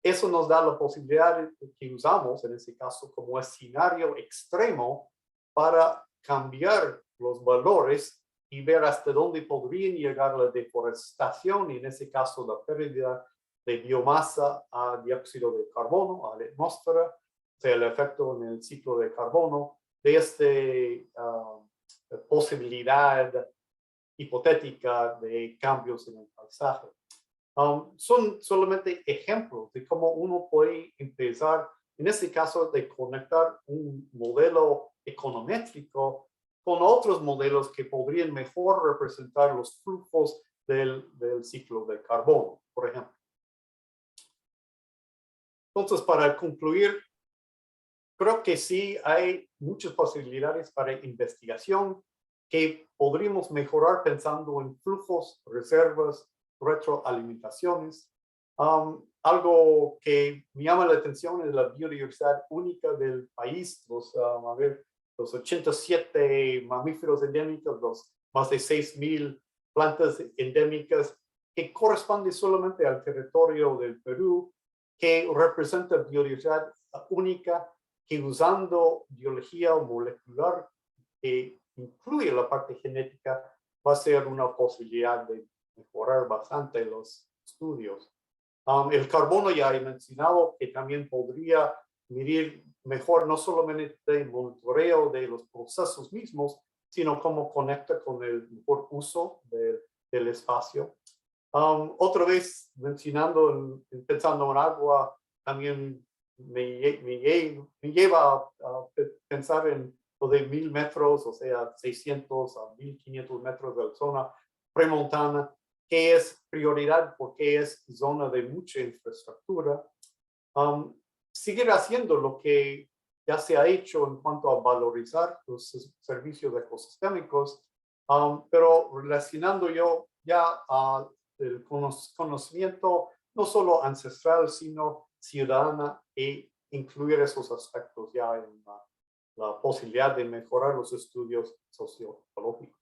Eso nos da la posibilidad que usamos en este caso como escenario extremo para cambiar los valores y ver hasta dónde podrían llegar la deforestación y en ese caso la pérdida de biomasa a dióxido de carbono, a la atmósfera, o sea, el efecto en el ciclo de carbono de esta posibilidad hipotética de cambios en el paisaje. Son solamente ejemplos de cómo uno puede empezar, en este caso, de conectar un modelo econométrico con otros modelos que podrían mejor representar los flujos del ciclo de carbono, por ejemplo. Entonces, para concluir, creo que sí hay muchas posibilidades para investigación que podríamos mejorar pensando en flujos, reservas, retroalimentaciones. Algo que me llama la atención es la biodiversidad única del país, los 87 mamíferos endémicos, los más de 6,000 plantas endémicas, que corresponde solamente al territorio del Perú, que representa biodiversidad única, que usando biología molecular que incluye la parte genética, va a ser una posibilidad de mejorar bastante los estudios. El carbono ya he mencionado que también podría medir mejor no solamente el monitoreo de los procesos mismos, sino cómo conecta con el mejor uso del espacio. Otra vez pensando en agua, también me lleva a pensar en lo de 1,000 metros, o sea, 600 a 1,500 metros de la zona premontana, que es prioridad porque es zona de mucha infraestructura. Seguir haciendo lo que ya se ha hecho en cuanto a valorizar los servicios ecosistémicos, pero relacionando yo ya el conocimiento no solo ancestral, sino ciudadana, e incluir esos aspectos ya en la posibilidad de mejorar los estudios sociológicos.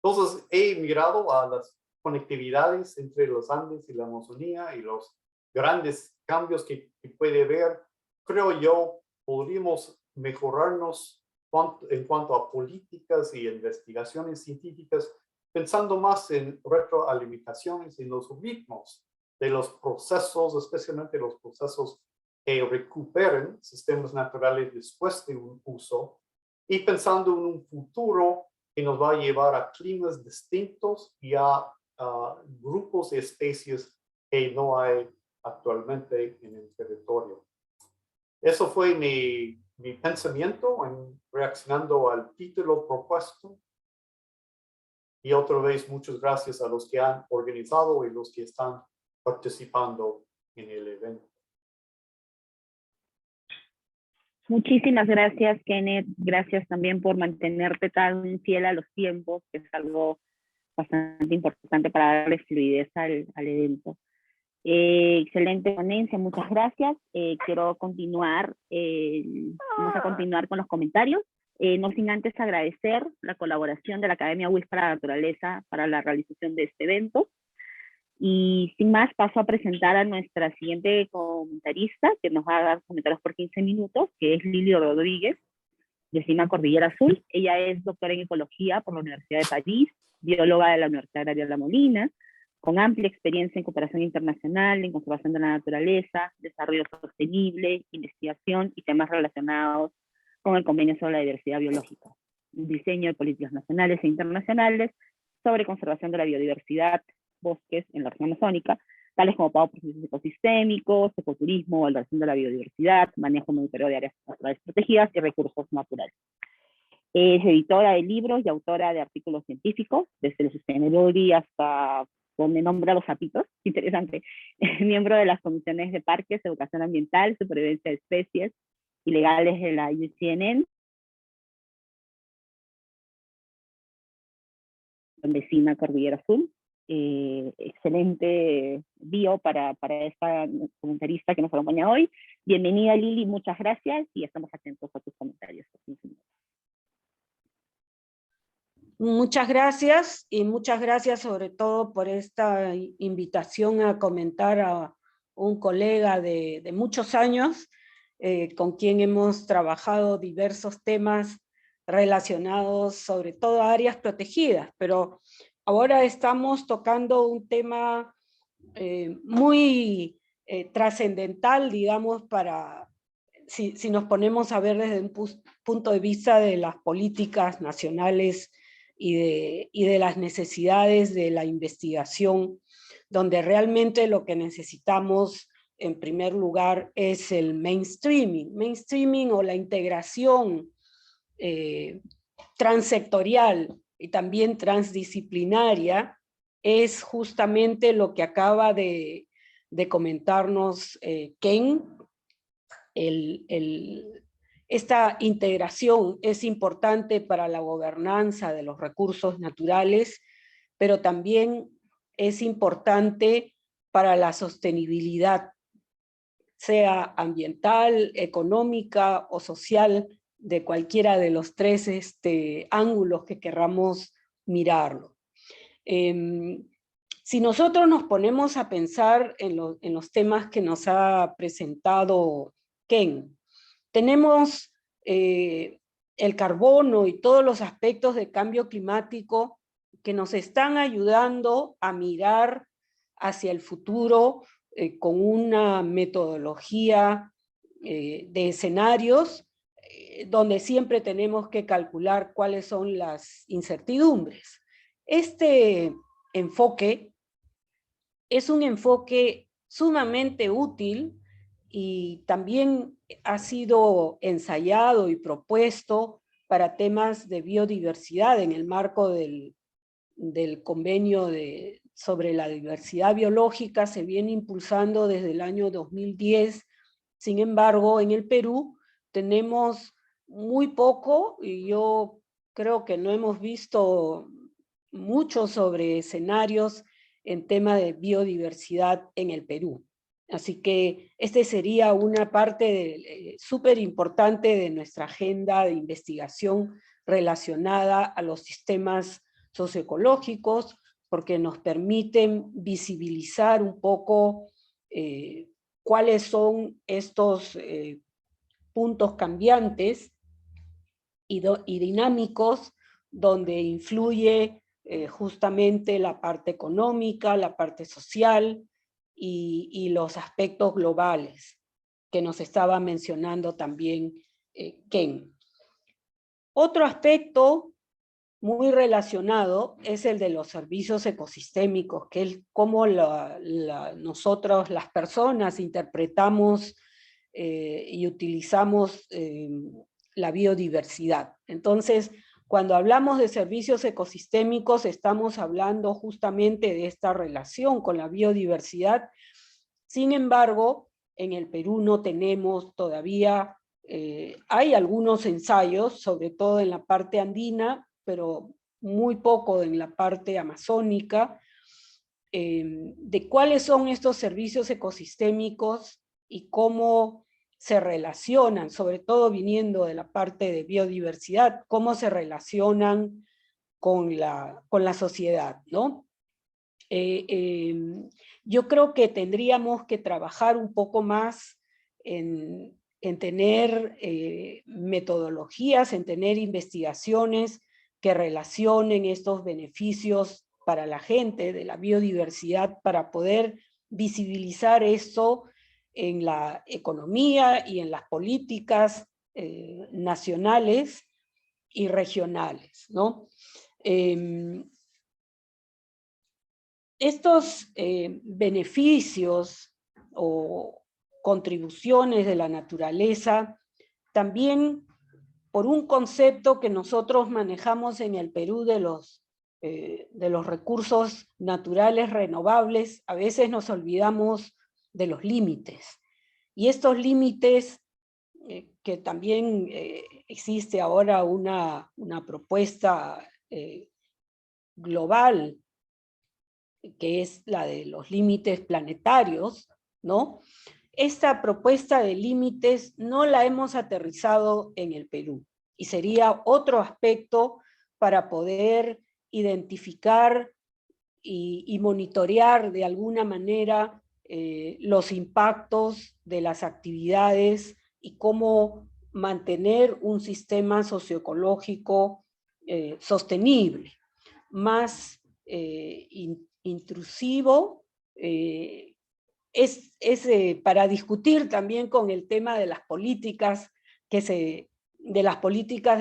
Entonces, he mirado a las conectividades entre los Andes y la Amazonía y los grandes cambios que puede haber. Creo yo, podríamos mejorarnos en cuanto a políticas y investigaciones científicas, pensando más en retroalimentaciones, en los ritmos de los procesos, especialmente los procesos que recuperen sistemas naturales después de un uso, y pensando en un futuro que nos va a llevar a climas distintos y a grupos de especies que no hay actualmente en el territorio. Eso fue mi pensamiento en reaccionando al título propuesto. Y otra vez, muchas gracias a los que han organizado y los que están participando en el evento. Muchísimas gracias, Kenneth. Gracias también por mantenerte tan fiel a los tiempos, que es algo bastante importante para darle fluidez al evento. Excelente ponencia, muchas gracias. Quiero continuar, vamos a continuar con los comentarios. No sin antes agradecer la colaboración de la Academia WIS para la Naturaleza para la realización de este evento. Y sin más, paso a presentar a nuestra siguiente comentarista, que nos va a dar comentarios por 15 minutos, que es Lili Rodríguez, de CIMA Cordillera Azul. Ella es doctora en Ecología por la Universidad de París, bióloga de la Universidad Agraria La Molina, con amplia experiencia en cooperación internacional, en conservación de la naturaleza, desarrollo sostenible, investigación y temas relacionados con el Convenio sobre la Diversidad Biológica, diseño de políticas nacionales e internacionales sobre conservación de la biodiversidad, bosques en la región amazónica, tales como pago por procesos ecosistémicos, ecoturismo, valoración de la biodiversidad, manejo monitoreo de áreas naturales protegidas y recursos naturales. Es editora de libros y autora de artículos científicos, desde el Sustainability hasta donde nombra a los sapitos, interesante. Es miembro de las comisiones de parques, educación ambiental, supervivencia de especies y legales de la IUCN, vecina Cordillera Azul. Excelente bio para esta comentarista que nos acompaña hoy. Bienvenida, Lili, muchas gracias y estamos atentos a tus comentarios. Muchas gracias y muchas gracias sobre todo por esta invitación a comentar a un colega de muchos años con quien hemos trabajado diversos temas relacionados sobre todo a áreas protegidas, pero ahora estamos tocando un tema muy trascendental, digamos, para si nos ponemos a ver desde un punto de vista de las políticas nacionales y de las necesidades de la investigación, donde realmente lo que necesitamos en primer lugar es el mainstreaming o la integración transsectorial y también transdisciplinaria, es justamente lo que acaba de comentarnos Ken. Esta integración es importante para la gobernanza de los recursos naturales, pero también es importante para la sostenibilidad, sea ambiental, económica o social, de cualquiera de los tres ángulos que querramos mirarlo. Si nosotros nos ponemos a pensar en los temas que nos ha presentado Ken, tenemos el carbono y todos los aspectos de cambio climático que nos están ayudando a mirar hacia el futuro con una metodología de escenarios donde siempre tenemos que calcular cuáles son las incertidumbres. Este enfoque es un enfoque sumamente útil y también ha sido ensayado y propuesto para temas de biodiversidad en el marco del convenio sobre la diversidad biológica. Se viene impulsando desde el año 2010. Sin embargo, en el Perú tenemos muy poco, y yo creo que no hemos visto mucho sobre escenarios en tema de biodiversidad en el Perú. Así que este sería una parte súper importante de nuestra agenda de investigación relacionada a los sistemas socioecológicos, porque nos permiten visibilizar un poco cuáles son estos puntos cambiantes y dinámicos donde influye justamente la parte económica, la parte social y los aspectos globales que nos estaba mencionando también Ken. Otro aspecto muy relacionado es el de los servicios ecosistémicos, que es cómo nosotros, las personas, interpretamos y utilizamos la biodiversidad. Entonces, cuando hablamos de servicios ecosistémicos, estamos hablando justamente de esta relación con la biodiversidad. Sin embargo, en el Perú no tenemos todavía, hay algunos ensayos, sobre todo en la parte andina, pero muy poco en la parte amazónica, de cuáles son estos servicios ecosistémicos y cómo se relacionan, sobre todo viniendo de la parte de biodiversidad, cómo se relacionan con la sociedad, ¿no? Yo creo que tendríamos que trabajar un poco más en tener metodologías, en tener investigaciones que relacionen estos beneficios para la gente de la biodiversidad, para poder visibilizar eso en la economía y en las políticas nacionales y regionales, ¿no? Estos beneficios o contribuciones de la naturaleza también, por un concepto que nosotros manejamos en el Perú de los recursos naturales renovables, a veces nos olvidamos de los límites. Y estos límites, que también existe ahora una propuesta global, que es la de los límites planetarios, ¿no? Esta propuesta de límites no la hemos aterrizado en el Perú, y sería otro aspecto para poder identificar y monitorear de alguna manera los impactos de las actividades y cómo mantener un sistema socioecológico sostenible, más intrusivo, para discutir también con el tema de las políticas de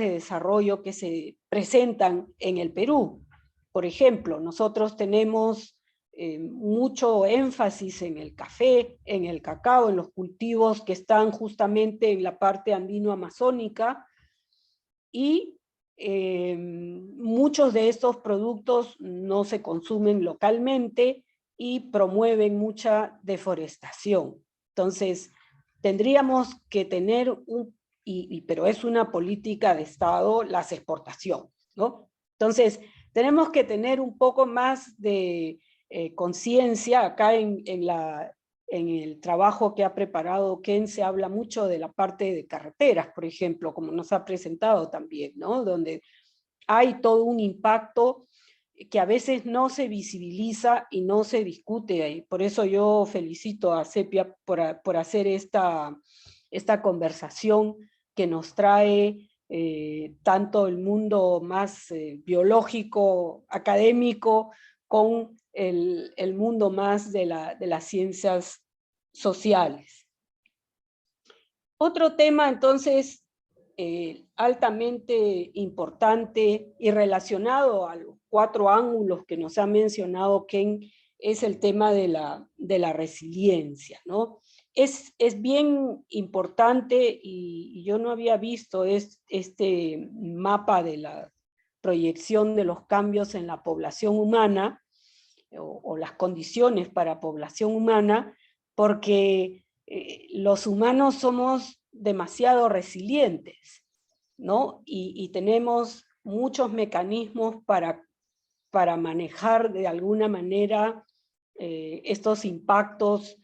desarrollo que se presentan en el Perú. Por ejemplo, nosotros tenemos mucho énfasis en el café, en el cacao, en los cultivos que están justamente en la parte andino-amazónica, y muchos de estos productos no se consumen localmente y promueven mucha deforestación. Entonces, tendríamos que tener pero es una política de Estado, las exportaciones, ¿no? Entonces, tenemos que tener un poco más de conciencia. Acá en el trabajo que ha preparado Ken se habla mucho de la parte de carreteras, por ejemplo, como nos ha presentado también, ¿no? Donde hay todo un impacto que a veces no se visibiliza y no se discute ahí. Por eso yo felicito a CEPIA por hacer esta conversación que nos trae tanto el mundo más biológico, académico, con el mundo más de las ciencias sociales. Otro tema, entonces, altamente importante y relacionado a los 4 ángulos que nos ha mencionado Ken, es el tema de la resiliencia, ¿no? Es bien importante, y yo no había visto este mapa de la proyección de los cambios en la población humana, o las condiciones para población humana, porque los humanos somos demasiado resilientes, ¿no? Y tenemos muchos mecanismos para manejar de alguna manera estos impactos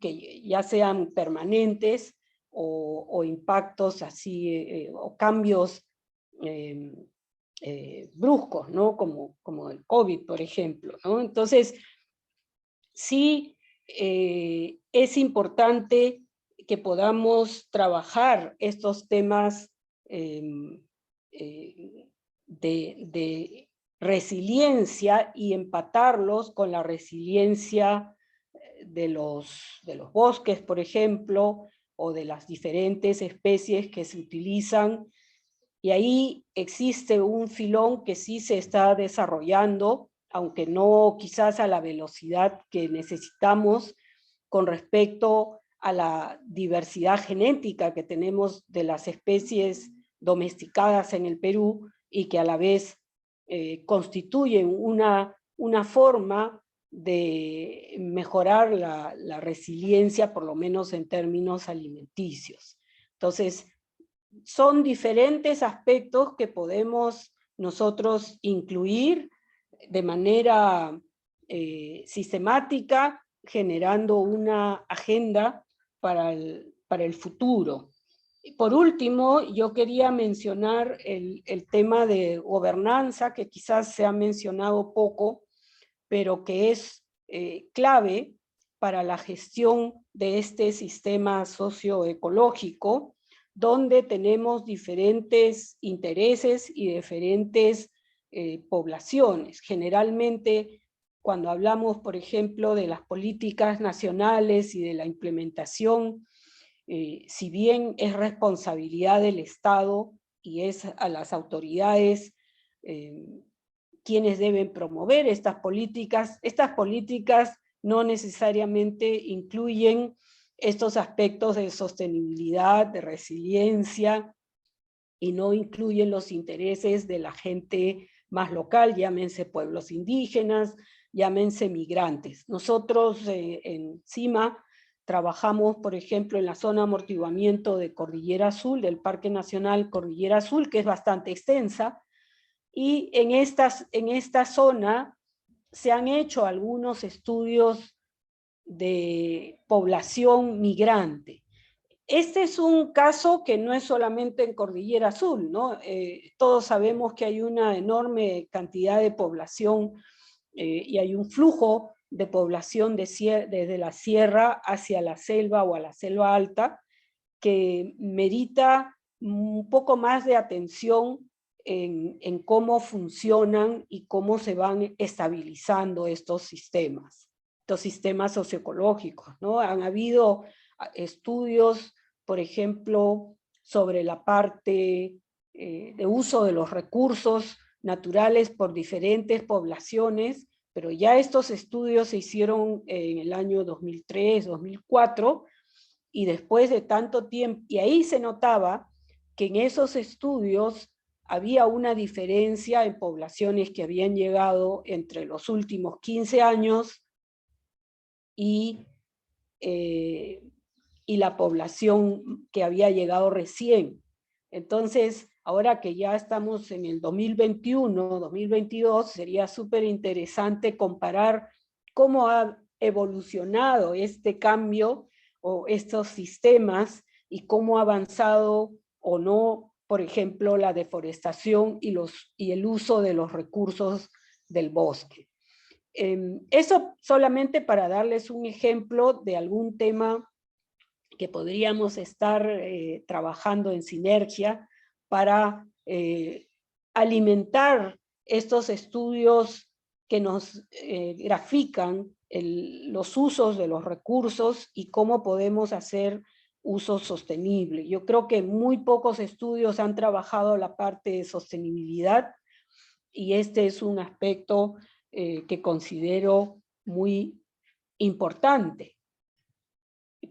que ya sean permanentes o impactos así, o cambios bruscos, ¿no? Como el COVID, por ejemplo, ¿no? Entonces, sí es importante que podamos trabajar estos temas de resiliencia y empatarlos con la resiliencia de los bosques, por ejemplo, o de las diferentes especies que se utilizan. Y ahí existe un filón que sí se está desarrollando, aunque no quizás a la velocidad que necesitamos con respecto a la diversidad genética que tenemos de las especies domesticadas en el Perú y que a la vez constituyen una forma de mejorar la resiliencia, por lo menos en términos alimenticios. Entonces, son diferentes aspectos que podemos nosotros incluir de manera sistemática, generando una agenda para el futuro. Por último, yo quería mencionar el tema de gobernanza, que quizás se ha mencionado poco, pero que es clave para la gestión de este sistema socioecológico, donde tenemos diferentes intereses y diferentes poblaciones. Generalmente, cuando hablamos, por ejemplo, de las políticas nacionales y de la implementación, si bien es responsabilidad del Estado y es a las autoridades quienes deben promover estas políticas no necesariamente incluyen estos aspectos de sostenibilidad, de resiliencia, y no incluyen los intereses de la gente más local, llámense pueblos indígenas, llámense migrantes. Nosotros en CIMA trabajamos, por ejemplo, en la zona de amortiguamiento de Cordillera Azul, del Parque Nacional Cordillera Azul, que es bastante extensa, y en esta zona se han hecho algunos estudios de población migrante. Este es un caso que no es solamente en Cordillera Azul, ¿no? Todos sabemos que hay una enorme cantidad de población y hay un flujo de población desde la sierra hacia la selva o a la selva alta que merita un poco más de atención en cómo funcionan y cómo se van estabilizando estos sistemas socioecológicos, ¿no? Han habido estudios, por ejemplo, sobre la parte de uso de los recursos naturales por diferentes poblaciones, pero ya estos estudios se hicieron en el año 2003, 2004, y después de tanto tiempo, y ahí se notaba que en esos estudios había una diferencia en poblaciones que habían llegado entre los últimos 15 años y la población que había llegado recién. Entonces, ahora que ya estamos en el 2021, 2022, sería súper interesante comparar cómo ha evolucionado este cambio o estos sistemas y cómo ha avanzado o no, por ejemplo, la deforestación y el uso de los recursos del bosque. Eso solamente para darles un ejemplo de algún tema que podríamos estar trabajando en sinergia para alimentar estos estudios que nos grafican los usos de los recursos y cómo podemos hacer uso sostenible. Yo creo que muy pocos estudios han trabajado la parte de sostenibilidad y este es un aspecto que considero muy importante.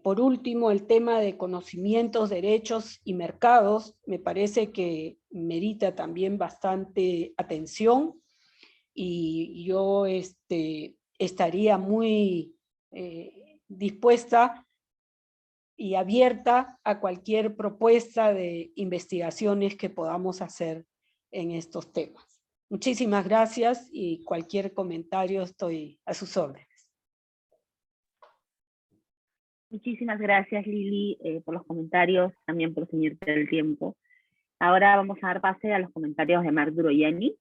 Por último, el tema de conocimientos, derechos y mercados me parece que merita también bastante atención y yo estaría muy dispuesta y abierta a cualquier propuesta de investigaciones que podamos hacer en estos temas. Muchísimas gracias y cualquier comentario estoy a sus órdenes. Muchísimas gracias, Lili, por los comentarios, también por ceñirte el tiempo. Ahora vamos a dar pase a los comentarios de Marc Duroyani.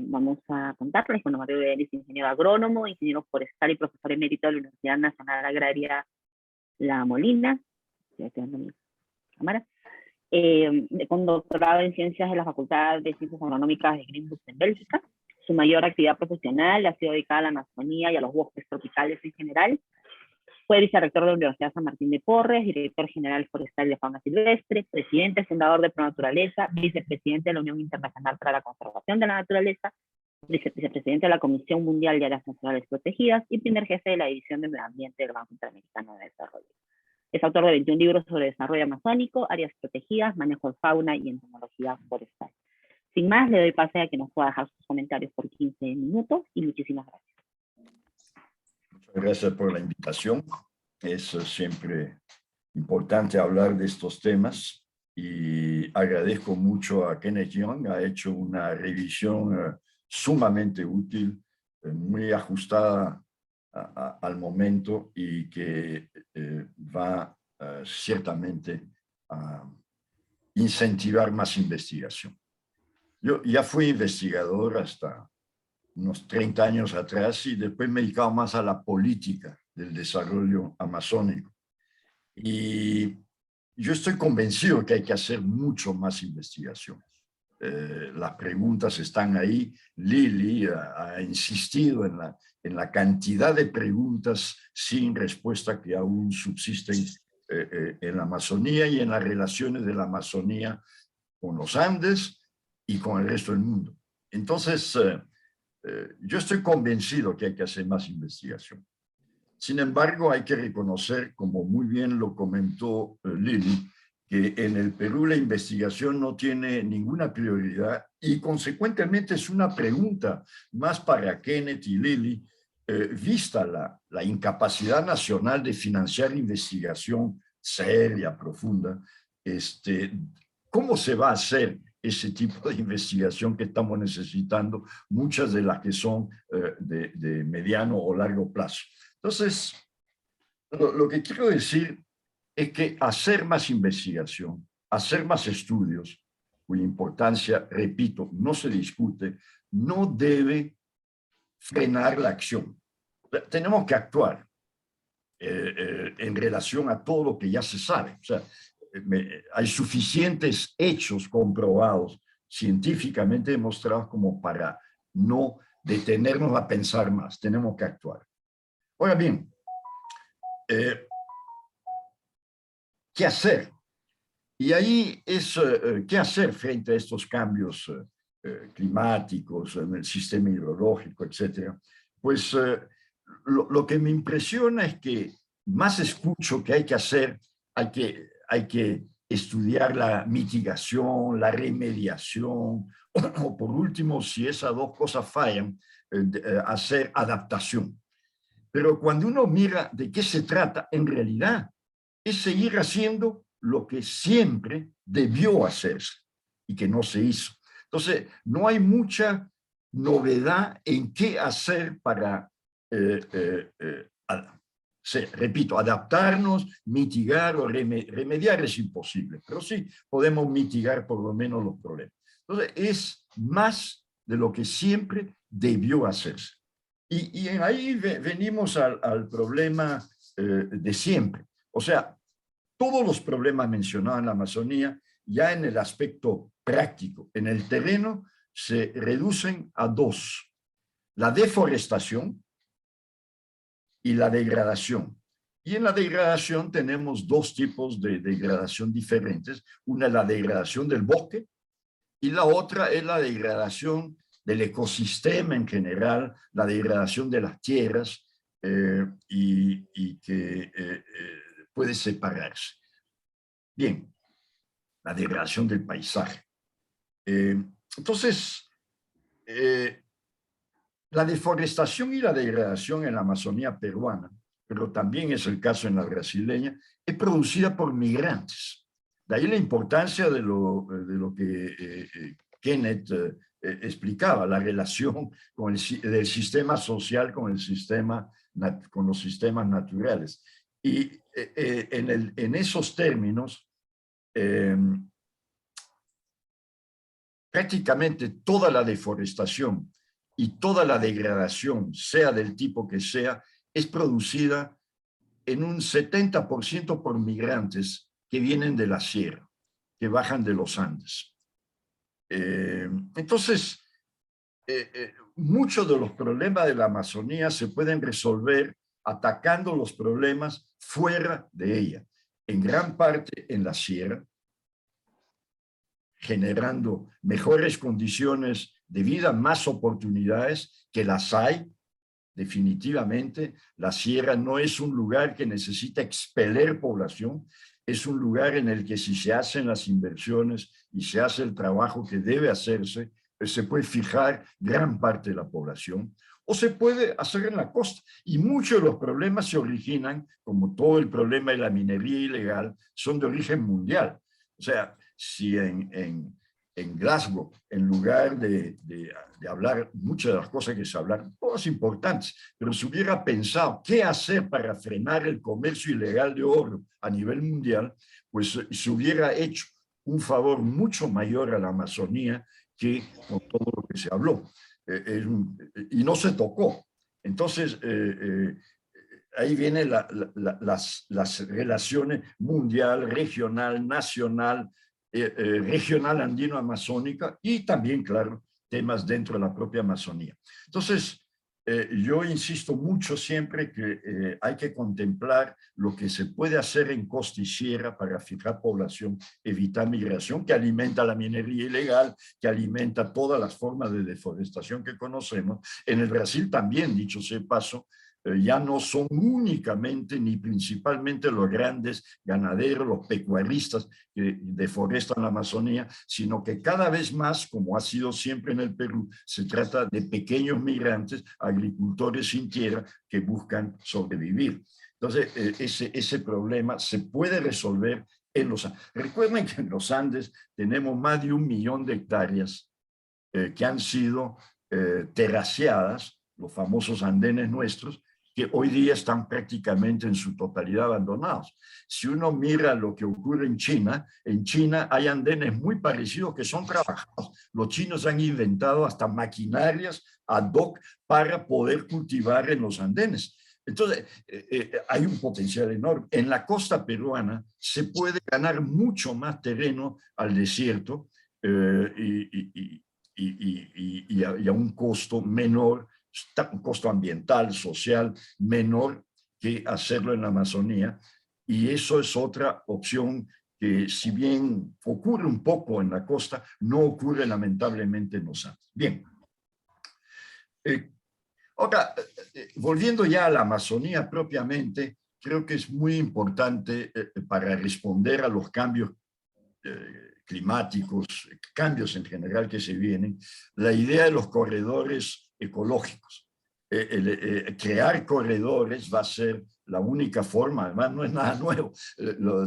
Vamos a contarles, bueno, Marc Duroyani es ingeniero agrónomo, ingeniero forestal y profesor emérito de la Universidad Nacional Agraria La Molina, con doctorado en ciencias de la Facultad de Ciencias Agronómicas de Greenbus en Bélgica. Su mayor actividad profesional ha sido dedicada a la Amazonía y a los bosques tropicales en general. Fue vicerrector de la Universidad San Martín de Porres, director general forestal de fauna silvestre, presidente fundador de Pronaturaleza, vicepresidente de la Unión Internacional para la Conservación de la Naturaleza, vicepresidente de la Comisión Mundial de Áreas Naturales Protegidas y primer jefe de la División de Medio Ambiente del Banco Interamericano de Desarrollo. Es autor de 21 libros sobre desarrollo amazónico, áreas protegidas, manejo de fauna y entomología forestal. Sin más, le doy pase a que nos pueda dejar sus comentarios por 15 minutos y muchísimas gracias. Gracias por la invitación. Es siempre importante hablar de estos temas y agradezco mucho a Kenneth Young. Ha hecho una revisión sumamente útil, muy ajustada al momento y que va ciertamente a incentivar más investigación. Yo ya fui investigador hasta unos 30 años atrás y después me he dedicado más a la política del desarrollo amazónico. Y yo estoy convencido que hay que hacer mucho más investigaciones. Las preguntas están ahí. Lili ha insistido en la cantidad de preguntas sin respuesta que aún subsisten en la Amazonía y en las relaciones de la Amazonía con los Andes y con el resto del mundo. Entonces, yo estoy convencido que hay que hacer más investigación. Sin embargo, hay que reconocer, como muy bien lo comentó Lili, que en el Perú la investigación no tiene ninguna prioridad y consecuentemente es una pregunta más para Kenneth y Lili, vista la incapacidad nacional de financiar investigación seria, profunda, ¿cómo se va a hacer ese tipo de investigación que estamos necesitando, muchas de las que son de mediano o largo plazo? Entonces, lo que quiero decir es que hacer más investigación, hacer más estudios, cuya importancia, repito, no se discute, no debe frenar la acción. Tenemos que actuar en relación a todo lo que ya se sabe. O sea, hay suficientes hechos comprobados, científicamente demostrados, como para no detenernos a pensar más. Tenemos que actuar. Ahora bien, ¿qué hacer? Y ahí es qué hacer frente a estos cambios climáticos, en el sistema hidrológico, etcétera. Pues lo que me impresiona es que más escucho que hay que hacer, hay que estudiar la mitigación, la remediación, o por último, si esas dos cosas fallan, hacer adaptación. Pero cuando uno mira de qué se trata, en realidad es seguir haciendo lo que siempre debió hacerse. y que no se hizo. Entonces, no hay mucha novedad en qué hacer para, repito, adaptarnos, mitigar o remediar es imposible, pero sí podemos mitigar por lo menos los problemas. Entonces, es más de lo que siempre debió hacerse. Y ahí venimos al problema de siempre. O sea, todos los problemas mencionados en la Amazonía, ya en el aspecto práctico, en el terreno, se reducen a dos: la deforestación y la degradación. Y en la degradación tenemos dos tipos de degradación diferentes. Una es la degradación del bosque y la otra es la degradación del ecosistema en general, la degradación de las tierras y que puede separarse. Bien, la degradación del paisaje. Entonces, la deforestación y la degradación en la Amazonía peruana, pero también es el caso en la brasileña, es producida por migrantes. De ahí la importancia de lo que Kenneth explicaba, la relación del sistema social con los sistemas naturales. Y en esos términos, prácticamente toda la deforestación y toda la degradación, sea del tipo que sea, es producida en un 70% por migrantes que vienen de la sierra, que bajan de los Andes. Entonces, muchos de los problemas de la Amazonía se pueden resolver atacando los problemas fuera de ella, en gran parte en la sierra, generando mejores condiciones de vida, más oportunidades, que las hay. Definitivamente, la sierra no es un lugar que necesita expeler población, es un lugar en el que si se hacen las inversiones y se hace el trabajo que debe hacerse, pues se puede fijar gran parte de la población, o se puede hacer en la costa. Y muchos de los problemas se originan, como todo el problema de la minería ilegal, son de origen mundial. O sea, si en Glasgow, en lugar de hablar muchas de las cosas que se hablan, todas importantes, pero se hubiera pensado qué hacer para frenar el comercio ilegal de oro a nivel mundial, pues se hubiera hecho un favor mucho mayor a la Amazonía que con todo lo que se habló. Y no se tocó. Entonces, ahí vienen las relaciones mundial, regional, nacional, regional andino-amazónica y también, claro, temas dentro de la propia Amazonía. Entonces, yo insisto mucho siempre que hay que contemplar lo que se puede hacer en costa y sierra para fijar población, evitar migración, que alimenta la minería ilegal, que alimenta todas las formas de deforestación que conocemos. En el Brasil también, dicho sea de paso, ya no son únicamente ni principalmente los grandes ganaderos, los pecuaristas que deforestan la Amazonía, sino que cada vez más, como ha sido siempre en el Perú, se trata de pequeños migrantes, agricultores sin tierra que buscan sobrevivir. Entonces, ese problema se puede resolver en los Andes. Recuerden que en los Andes tenemos más de 1 millón de hectáreas que han sido terraceadas, los famosos andenes nuestros, que hoy día están prácticamente en su totalidad abandonados. Si uno mira lo que ocurre en China hay andenes muy parecidos que son trabajados. Los chinos han inventado hasta maquinarias ad hoc para poder cultivar en los andenes. Entonces, hay un potencial enorme. En la costa peruana se puede ganar mucho más terreno al desierto y a un costo menor, un costo ambiental, social, menor que hacerlo en la Amazonía. Y eso es otra opción que, si bien ocurre un poco en la costa, no ocurre lamentablemente en los Andes. Bien. Ahora, volviendo ya a la Amazonía propiamente, creo que es muy importante para responder a los cambios climáticos, cambios en general que se vienen, la idea de los corredores ecológicos. crear corredores va a ser la única forma, además no es nada nuevo,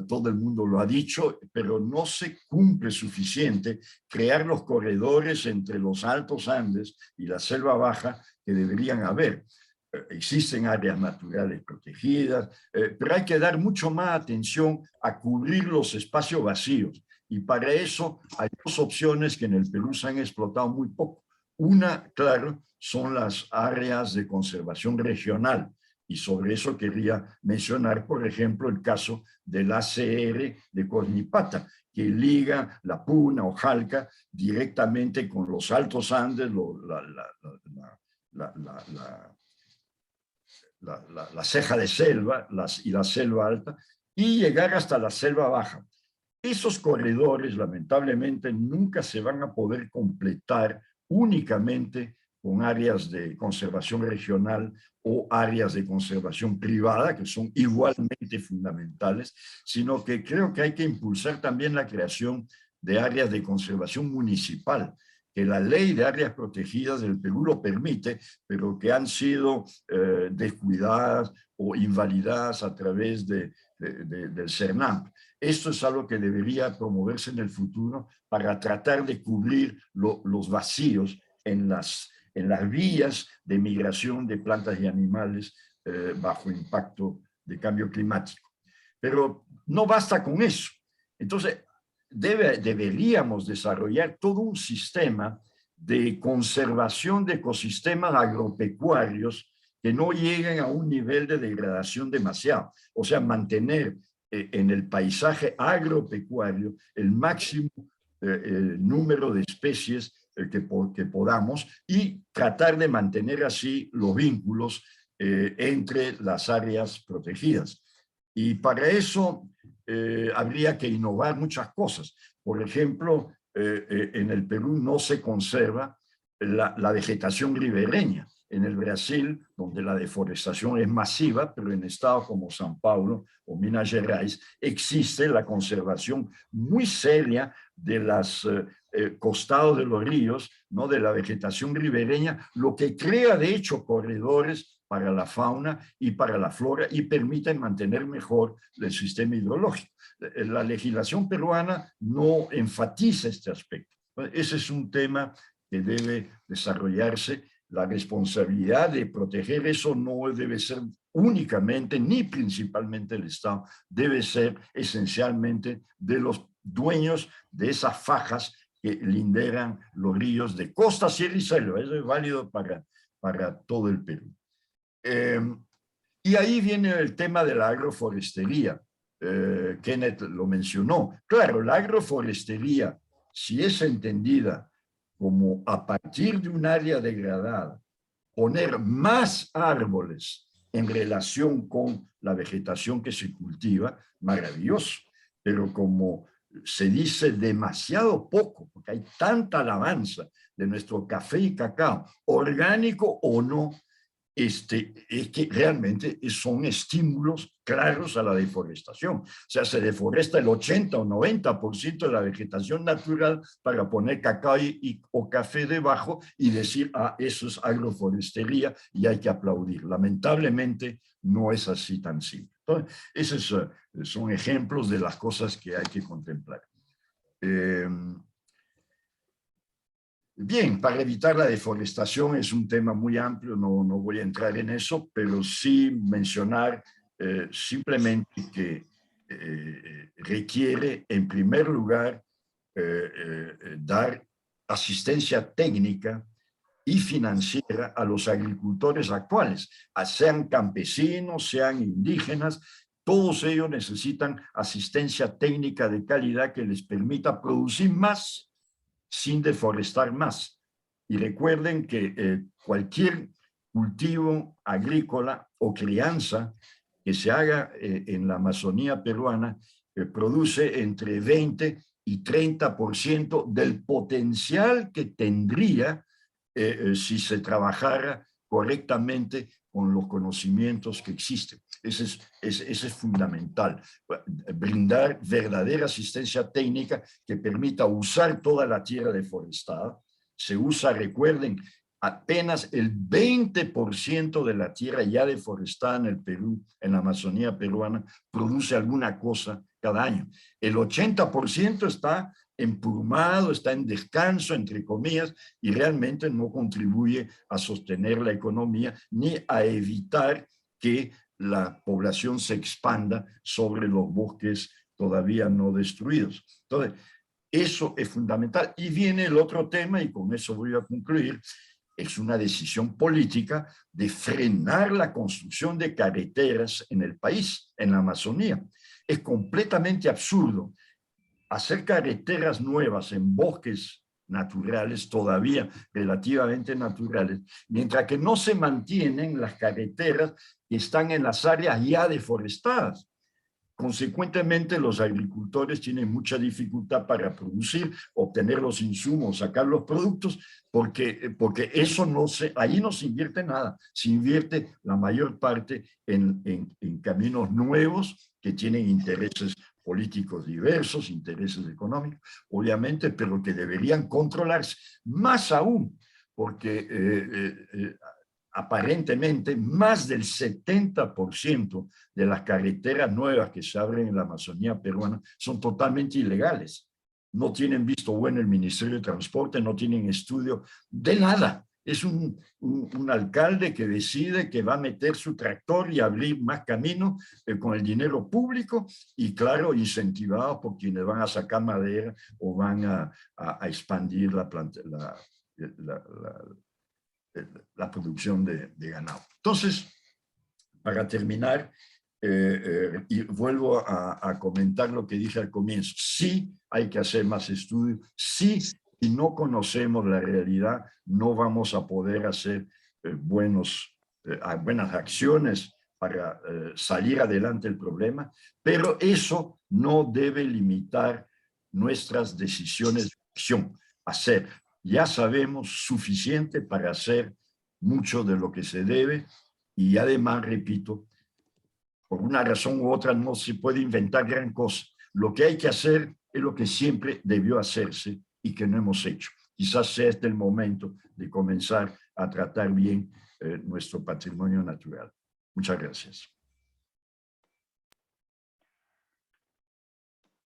todo el mundo lo ha dicho, pero no se cumple suficiente crear los corredores entre los Altos Andes y la selva baja que deberían haber. Existen áreas naturales protegidas, pero hay que dar mucho más atención a cubrir los espacios vacíos. Y para eso hay dos opciones que en el Perú se han explotado muy poco. Una, claro, son las áreas de conservación regional. Y sobre eso quería mencionar, por ejemplo, el caso del ACR de Cornipata, que liga la Puna o Jalca directamente con los Altos Andes, la ceja de selva y la selva alta, y llegar hasta la selva baja. Esos corredores, lamentablemente, nunca se van a poder completar únicamente con áreas de conservación regional o áreas de conservación privada, que son igualmente fundamentales, sino que creo que hay que impulsar también la creación de áreas de conservación municipal, que la ley de áreas protegidas del Perú lo permite, pero que han sido descuidadas o invalidadas a través del CERNAMP. Esto es algo que debería promoverse en el futuro para tratar de cubrir los vacíos en las vías de migración de plantas y animales bajo impacto de cambio climático. Pero no basta con eso. Entonces, deberíamos desarrollar todo un sistema de conservación de ecosistemas agropecuarios que no lleguen a un nivel de degradación demasiado. O sea, mantener en el paisaje agropecuario el máximo número de especies que podamos y tratar de mantener así los vínculos entre las áreas protegidas. Y para eso habría que innovar muchas cosas. Por ejemplo, en el Perú no se conserva la vegetación ribereña. En el Brasil, donde la deforestación es masiva, pero en estados como São Paulo o Minas Gerais, existe la conservación muy seria de los costados de los ríos, ¿no? De la vegetación ribereña, lo que crea de hecho corredores para la fauna y para la flora y permiten mantener mejor el sistema hidrológico. La legislación peruana no enfatiza este aspecto. Ese es un tema que debe desarrollarse. La responsabilidad de proteger eso no debe ser únicamente ni principalmente el Estado, debe ser esencialmente de los dueños de esas fajas que linderan los ríos de costa, sierra y selva. Eso es válido para todo el Perú. Y ahí viene el tema de la agroforestería. Kenneth lo mencionó. Claro, la agroforestería, si es entendida como a partir de un área degradada, poner más árboles en relación con la vegetación que se cultiva, maravilloso. Pero como se dice demasiado poco, porque hay tanta alabanza de nuestro café y cacao, orgánico o no, es que realmente son estímulos claros a la deforestación. O sea, se deforesta el 80 o 90% de la vegetación natural para poner cacao o café debajo y decir, ah, eso es agroforestería y hay que aplaudir. Lamentablemente no es así tan simple. Entonces, esos son ejemplos de las cosas que hay que contemplar. Bien, para evitar la deforestación es un tema muy amplio, no voy a entrar en eso, pero sí mencionar simplemente que requiere, en primer lugar, dar asistencia técnica y financiera a los agricultores actuales, sean campesinos, sean indígenas, todos ellos necesitan asistencia técnica de calidad que les permita producir más sin deforestar más. Y recuerden que cualquier cultivo agrícola o crianza que se haga en la Amazonía peruana produce entre 20 y 30% del potencial que tendría si se trabajara correctamente con los conocimientos que existen. Ese es fundamental, brindar verdadera asistencia técnica que permita usar toda la tierra deforestada. Se usa, recuerden, apenas el 20% de la tierra ya deforestada en el Perú, en la Amazonía peruana, produce alguna cosa cada año. El 80% está empurmado, está en descanso, entre comillas, y realmente no contribuye a sostener la economía ni a evitar que la población se expanda sobre los bosques todavía no destruidos. Entonces, eso es fundamental. Y viene el otro tema, y con eso voy a concluir, es una decisión política de frenar la construcción de carreteras en el país, en la Amazonía. Es completamente absurdo hacer carreteras nuevas en bosques naturales, todavía relativamente naturales, mientras que no se mantienen las carreteras que están en las áreas ya deforestadas. Consecuentemente, los agricultores tienen mucha dificultad para producir, obtener los insumos, sacar los productos, porque eso ahí no se invierte nada. Se invierte la mayor parte en caminos nuevos que tienen intereses políticos diversos, intereses económicos, obviamente, pero que deberían controlarse. Más aún, porque aparentemente más del 70% de las carreteras nuevas que se abren en la Amazonía peruana son totalmente ilegales. No tienen visto bueno el Ministerio de Transporte, no tienen estudio de nada. Es un alcalde que decide que va a meter su tractor y abrir más caminos con el dinero público y, claro, incentivados por quienes van a sacar madera o van a expandir la producción de ganado. Entonces, para terminar, y vuelvo a comentar lo que dije al comienzo, sí hay que hacer más estudios, sí, si no conocemos la realidad, no vamos a poder hacer buenas acciones para salir adelante del problema, pero eso no debe limitar nuestras decisiones de acción. Ya sabemos suficiente para hacer mucho de lo que se debe y además, repito, por una razón u otra no se puede inventar gran cosa. Lo que hay que hacer es lo que siempre debió hacerse y que no hemos hecho. Quizás sea este el momento de comenzar a tratar bien nuestro patrimonio natural. Muchas gracias.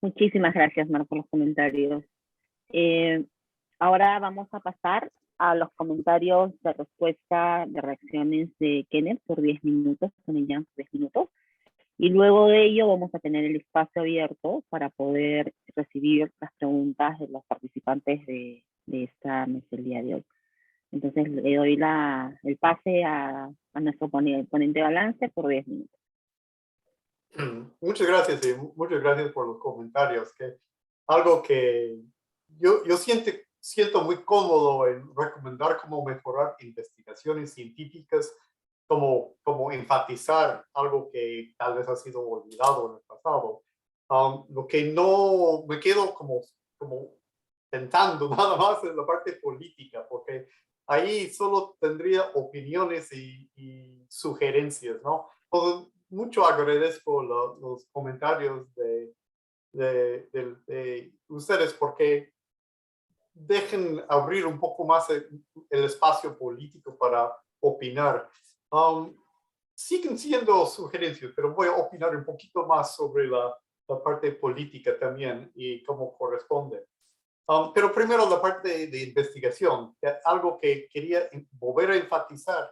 Muchísimas gracias, Marco, por los comentarios. Ahora vamos a pasar a los comentarios de respuesta, de reacciones de Kenneth por 10 minutos, son ya 10 minutos. Y luego de ello vamos a tener el espacio abierto para poder recibir las preguntas de los participantes de esta mesa el día de hoy. Entonces le doy el pase a nuestro ponente de balance por 10 minutos. Muchas gracias y muchas gracias por los comentarios. Algo que yo siento muy cómodo en recomendar cómo mejorar investigaciones científicas, como enfatizar algo que tal vez ha sido olvidado en el pasado. Lo que no me quedo como pensando nada más en la parte política, porque ahí solo tendría opiniones y sugerencias, ¿no? Entonces, mucho agradezco los comentarios de ustedes porque dejen abrir un poco más el espacio político para opinar. Siguen siendo sugerencias, pero voy a opinar un poquito más sobre la parte política también y cómo corresponde. Pero primero la parte de investigación, algo que quería volver a enfatizar.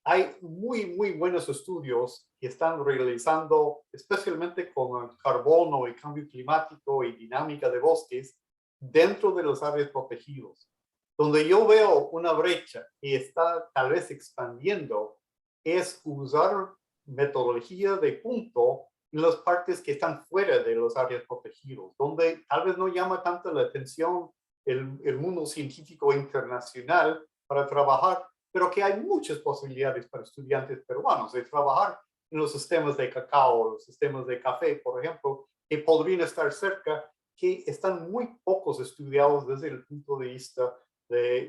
Hay muy buenos estudios que están realizando, especialmente con el carbono y cambio climático y dinámica de bosques, dentro de los áreas protegidos. Donde yo veo una brecha que está tal vez expandiendo es usar metodología de punto en las partes que están fuera de los áreas protegidos, donde tal vez no llama tanto la atención el mundo científico internacional para trabajar, pero que hay muchas posibilidades para estudiantes peruanos de trabajar en los sistemas de cacao, los sistemas de café, por ejemplo, que podrían estar cerca, que están muy pocos estudiados desde el punto de vista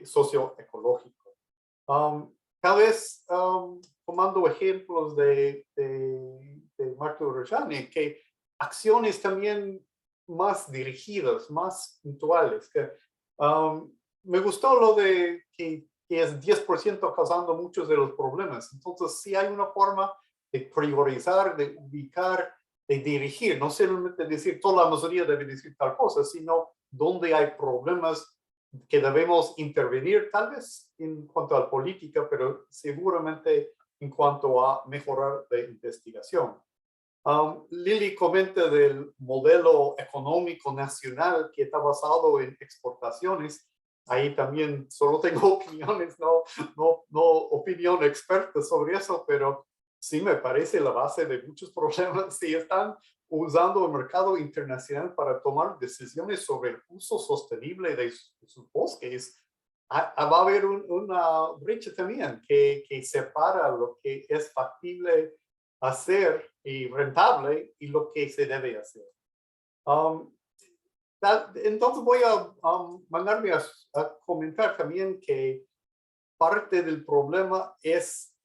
socioecológico. Tal vez tomando ejemplos de Marco Rojani, que acciones también más dirigidas, más puntuales. Me gustó lo de que que es 10% causando muchos de los problemas. Entonces, sí hay una forma de priorizar, de ubicar, de dirigir, no solamente decir toda la Amazonía debe decir tal cosa, sino donde hay problemas que debemos intervenir, tal vez en cuanto a la política, pero seguramente en cuanto a mejorar la investigación. Lili comenta del modelo económico nacional que está basado en exportaciones. Ahí también solo tengo opiniones, no opinión experta sobre eso, pero sí me parece la base de muchos problemas. Si están usando el mercado internacional para tomar decisiones sobre el uso sostenible de sus bosques, va a haber una brecha también que separa lo que es factible hacer y rentable y lo que se debe hacer. Entonces voy a mandarme a comentar también que parte del problema es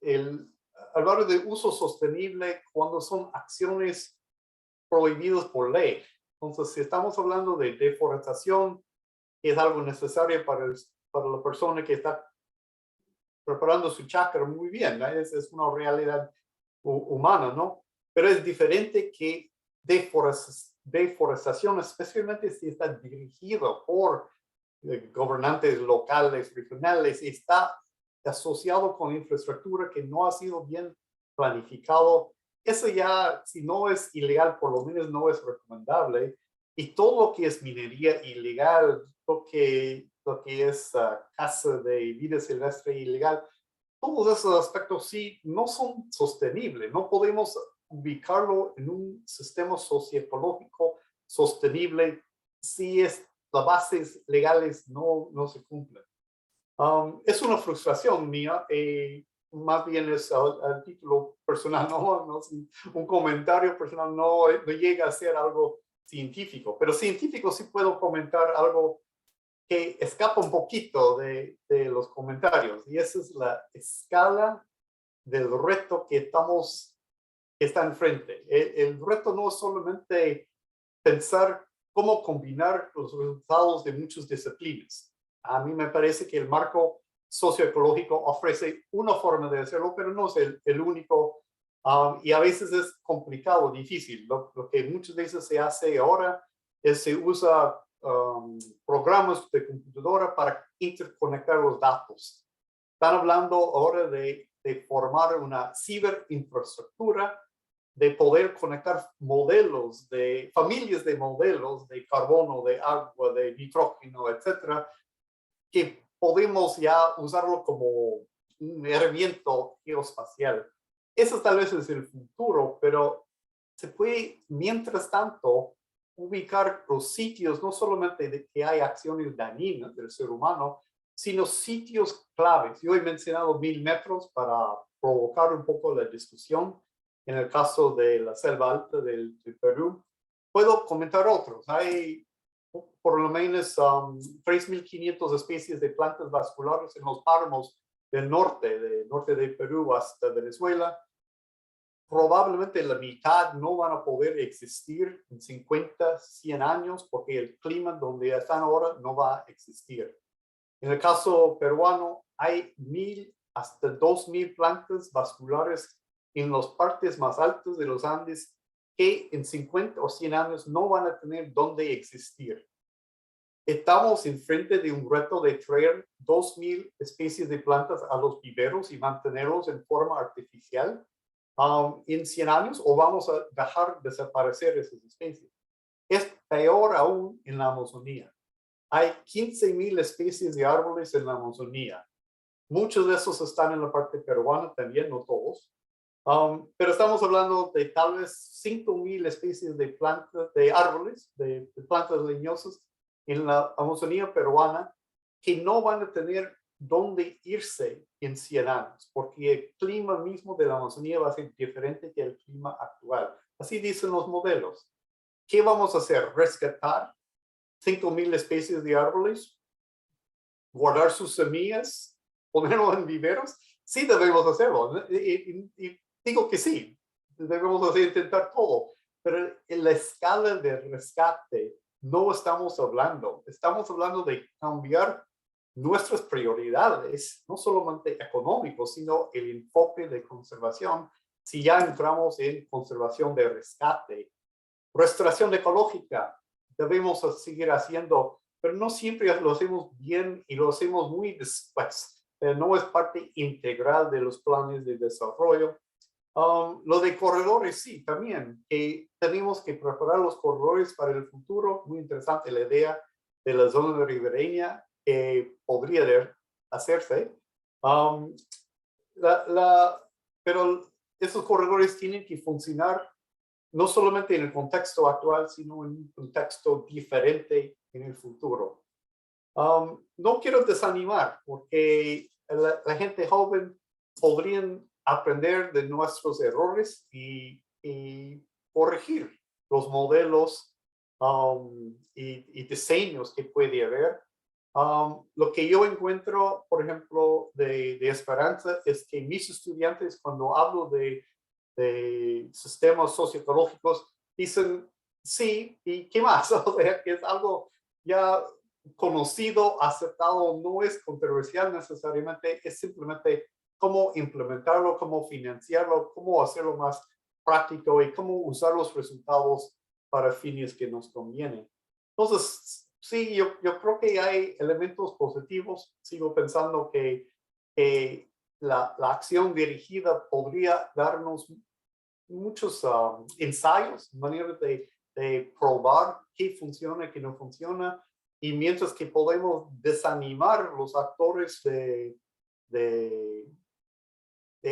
hablar de uso sostenible cuando son acciones prohibidas por ley. Entonces, si estamos hablando de deforestación, que es algo necesario para la persona que está preparando su chacra, muy bien, ¿no? Es una realidad humana, ¿no? Pero es diferente que deforestación, especialmente si está dirigido por gobernantes locales, regionales, y está asociado con infraestructura que no ha sido bien planificado. Eso ya, si no es ilegal, por lo menos no es recomendable. Y todo lo que es minería ilegal, lo que es caza de vida silvestre ilegal, todos esos aspectos sí no son sostenibles. No podemos ubicarlo en un sistema socioecológico sostenible si las bases legales no se cumplen. Es una frustración mía, más bien es al título personal, no un comentario personal, no llega a ser algo científico, pero científico sí puedo comentar algo que escapa un poquito de los comentarios, y esa es la escala del reto que está enfrente. El reto no es solamente pensar cómo combinar los resultados de muchas disciplinas. A mí me parece que el marco socioecológico ofrece una forma de hacerlo, pero no es el único, y a veces es complicado, difícil. Lo que muchas veces se hace ahora es se usa programas de computadora para interconectar los datos. Están hablando ahora de formar una ciberinfraestructura, de poder conectar modelos, familias de modelos de carbono, de agua, de nitrógeno, etcétera, que podemos ya usarlo como un herramienta geoespacial. Eso tal vez es el futuro, pero se puede, mientras tanto, ubicar los sitios, no solamente de que hay acciones dañinas del ser humano, sino sitios claves. Yo he mencionado 1000 metros para provocar un poco la discusión. En el caso de la selva alta de Perú, puedo comentar otros. Hay por lo menos 3.500 especies de plantas vasculares en los páramos del norte de Perú hasta Venezuela. Probablemente la mitad no van a poder existir en 50, 100 años porque el clima donde están ahora no va a existir. En el caso peruano hay 1.000 hasta 2.000 plantas vasculares en las partes más altas de los Andes que en 50 o 100 años no van a tener dónde existir. Estamos enfrente de un reto de traer 2.000 especies de plantas a los viveros y mantenerlos en forma artificial en 100 años, o vamos a dejar desaparecer esas especies. Es peor aún en la Amazonía. Hay 15.000 especies de árboles en la Amazonía. Muchos de esos están en la parte peruana también, no todos. Pero estamos hablando de tal vez 5.000 especies de plantas, de árboles, de plantas leñosas en la Amazonía peruana que no van a tener dónde irse en 100 años, porque el clima mismo de la Amazonía va a ser diferente que el clima actual. Así dicen los modelos. ¿Qué vamos a hacer? ¿Rescatar 5.000 especies de árboles? ¿Guardar sus semillas? ¿Ponerlo en viveros? Sí debemos hacerlo. Y digo que sí, debemos intentar todo. Pero en la escala de rescate no estamos hablando de cambiar nuestras prioridades, no solamente económicos, sino el enfoque de conservación, si ya entramos en conservación de rescate. Restauración ecológica, debemos seguir haciendo, pero no siempre lo hacemos bien y lo hacemos muy después. No es parte integral de los planes de desarrollo. Lo de corredores, sí, también, que tenemos que preparar los corredores para el futuro. Muy interesante la idea de la zona ribereña que podría hacerse. Pero esos corredores tienen que funcionar no solamente en el contexto actual, sino en un contexto diferente en el futuro. No quiero desanimar, porque la gente joven podrían aprender de nuestros errores y corregir los modelos y diseños que puede haber. Lo que yo encuentro, por ejemplo, de esperanza es que mis estudiantes, cuando hablo de sistemas socioecológicos, dicen sí, ¿y qué más? O sea, que es algo ya conocido, aceptado, no es controversial necesariamente, es simplemente cómo implementarlo, cómo financiarlo, cómo hacerlo más práctico y cómo usar los resultados para fines que nos convienen. Entonces, sí, yo creo que hay elementos positivos. Sigo pensando que la acción dirigida podría darnos muchos ensayos, maneras de probar qué funciona y qué no funciona, y mientras que podemos desanimar los actores de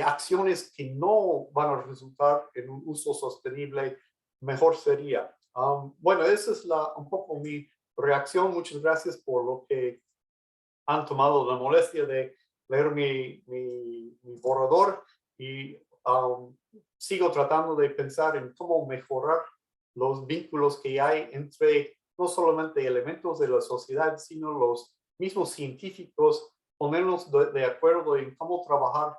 acciones que no van a resultar en un uso sostenible, mejor sería. Bueno, esa es un poco mi reacción. Muchas gracias por lo que han tomado la molestia de leer mi borrador, y sigo tratando de pensar en cómo mejorar los vínculos que hay entre no solamente elementos de la sociedad, sino los mismos científicos, ponernos de acuerdo en cómo trabajar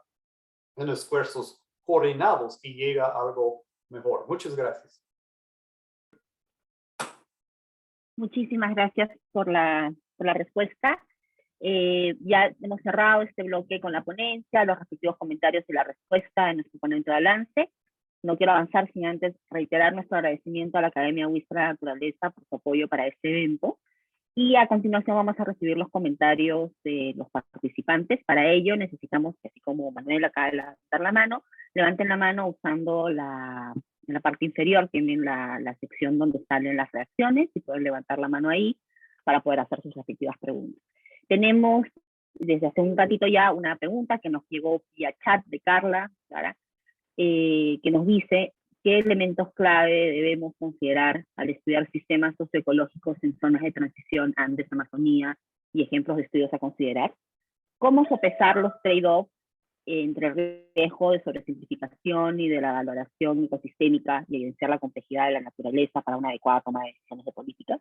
en esfuerzos coordinados y llega a algo mejor. Muchas gracias. Muchísimas gracias por la respuesta. Ya hemos cerrado este bloque con la ponencia, los respectivos comentarios y la respuesta de nuestro ponente de balance. No quiero avanzar sin antes reiterar nuestro agradecimiento a la Academia Wistra de Naturaleza por su apoyo para este evento. Y a continuación vamos a recibir los comentarios de los participantes. Para ello necesitamos que, así como Manuel acaba de levantar la mano, levanten la mano usando en la parte inferior tienen la sección donde salen las reacciones, y pueden levantar la mano ahí para poder hacer sus respectivas preguntas. Tenemos desde hace un ratito ya una pregunta que nos llegó vía chat de Carla, que nos dice qué elementos clave debemos considerar al estudiar sistemas socioecológicos en zonas de transición Andes-Amazonía y ejemplos de estudios a considerar. Cómo sopesar los trade-offs entre el riesgo de sobresimplificación y de la valoración ecosistémica y evidenciar la complejidad de la naturaleza para una adecuada toma de decisiones de política.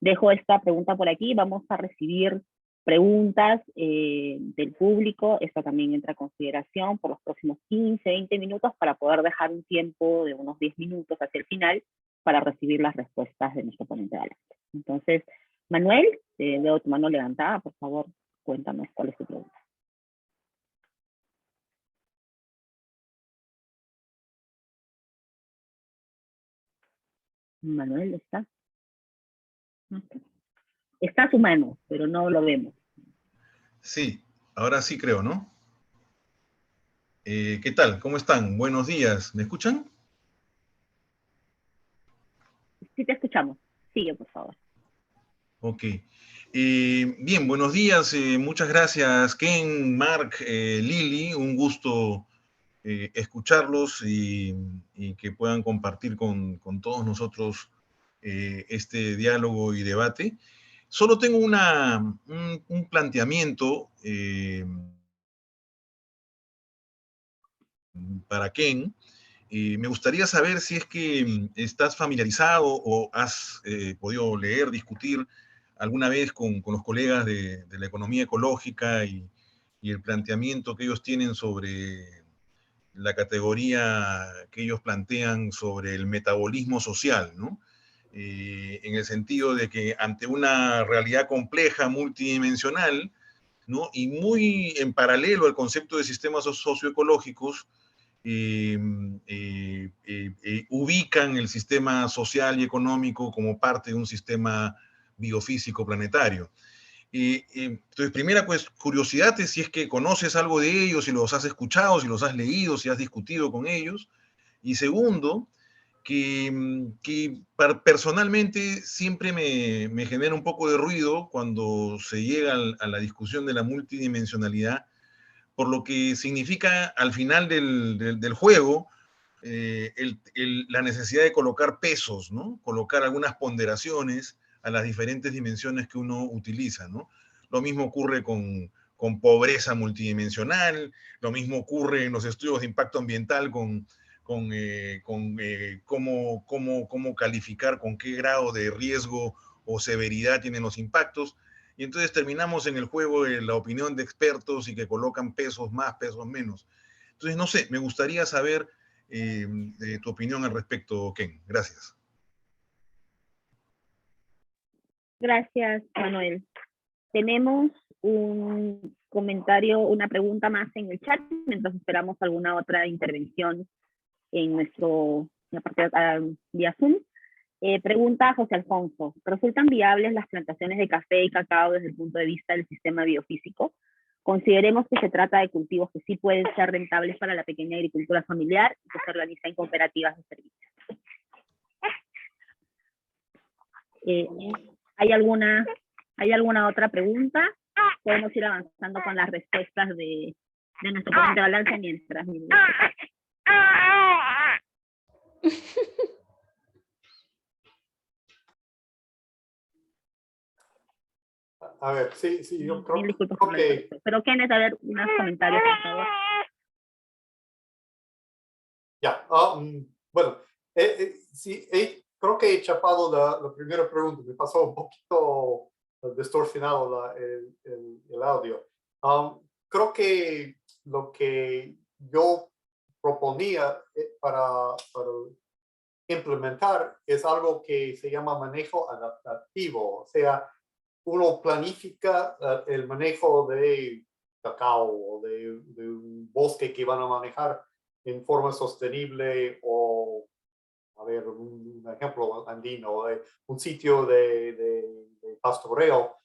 Dejo esta pregunta por aquí. Vamos a recibir preguntas del público. Esto también entra a consideración por los próximos 15, 20 minutos para poder dejar un tiempo de unos 10 minutos hacia el final para recibir las respuestas de nuestro ponente de balance. Entonces, Manuel, veo tu mano levantada. Por favor, cuéntanos cuál es tu pregunta. Manuel, ¿está? Está a su mano, pero no lo vemos. Sí, ahora sí creo, ¿no? ¿Qué tal? ¿Cómo están? Buenos días. ¿Me escuchan? Sí, te escuchamos. Sigue, por favor. Ok. Bien, buenos días. Muchas gracias, Ken, Mark, Lili. Un gusto escucharlos y que puedan compartir con todos nosotros este diálogo y debate. Solo tengo un planteamiento para Ken. Me gustaría saber si es que estás familiarizado o has podido leer, discutir alguna vez con los colegas de la economía ecológica y el planteamiento que ellos tienen sobre la categoría que ellos plantean sobre el metabolismo social, ¿no? En el sentido de que ante una realidad compleja, multidimensional, ¿no? Y muy en paralelo al concepto de sistemas socioecológicos, ubican el sistema social y económico como parte de un sistema biofísico planetario. Entonces, primera curiosidad es si es que conoces algo de ellos, si los has escuchado, si los has leído, si has discutido con ellos. Y segundo, que personalmente siempre me genera un poco de ruido cuando se llega a la discusión de la multidimensionalidad, por lo que significa al final del juego la necesidad de colocar pesos, ¿no? Colocar algunas ponderaciones a las diferentes dimensiones que uno utiliza, ¿no? Lo mismo ocurre con pobreza multidimensional, lo mismo ocurre en los estudios de impacto ambiental con cómo calificar, con qué grado de riesgo o severidad tienen los impactos. Y entonces terminamos en el juego de la opinión de expertos y que colocan pesos más, pesos menos. Entonces, no sé, me gustaría saber tu opinión al respecto, Ken. Gracias. Gracias, Manuel. Tenemos un comentario, una pregunta más en el chat, mientras esperamos alguna otra intervención en nuestro vía Zoom. Pregunta José Alfonso, ¿resultan viables las plantaciones de café y cacao desde el punto de vista del sistema biofísico? Consideremos que se trata de cultivos que sí pueden ser rentables para la pequeña agricultura familiar y que se organiza en cooperativas de servicios. ¿Hay alguna otra pregunta? Podemos ir avanzando con las respuestas de nuestro ponente de balance mientras... A ver, sí, yo creo, que... Pero Kenneth, a ver, unos comentarios, por favor. Ya, bueno, sí, creo que he chapado la primera pregunta, me pasó un poquito distorsionado el audio. Creo que lo que yo proponía para implementar es algo que se llama manejo adaptativo, o sea, uno planifica el manejo de cacao o de un bosque que van a manejar en forma sostenible o, a ver, un ejemplo andino, un sitio de pastoreo.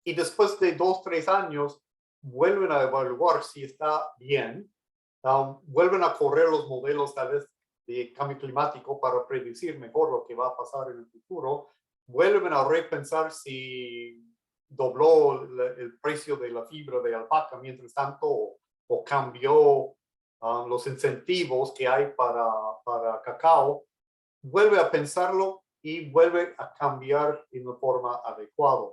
Y después de 2 o 3 años, vuelven a evaluar si está bien, vuelven a correr los modelos tal vez de cambio climático para predecir mejor lo que va a pasar en el futuro, vuelven a repensar si dobló el precio de la fibra de alpaca mientras tanto o cambió los incentivos que hay para cacao, vuelve a pensarlo y vuelve a cambiar en una forma adecuada.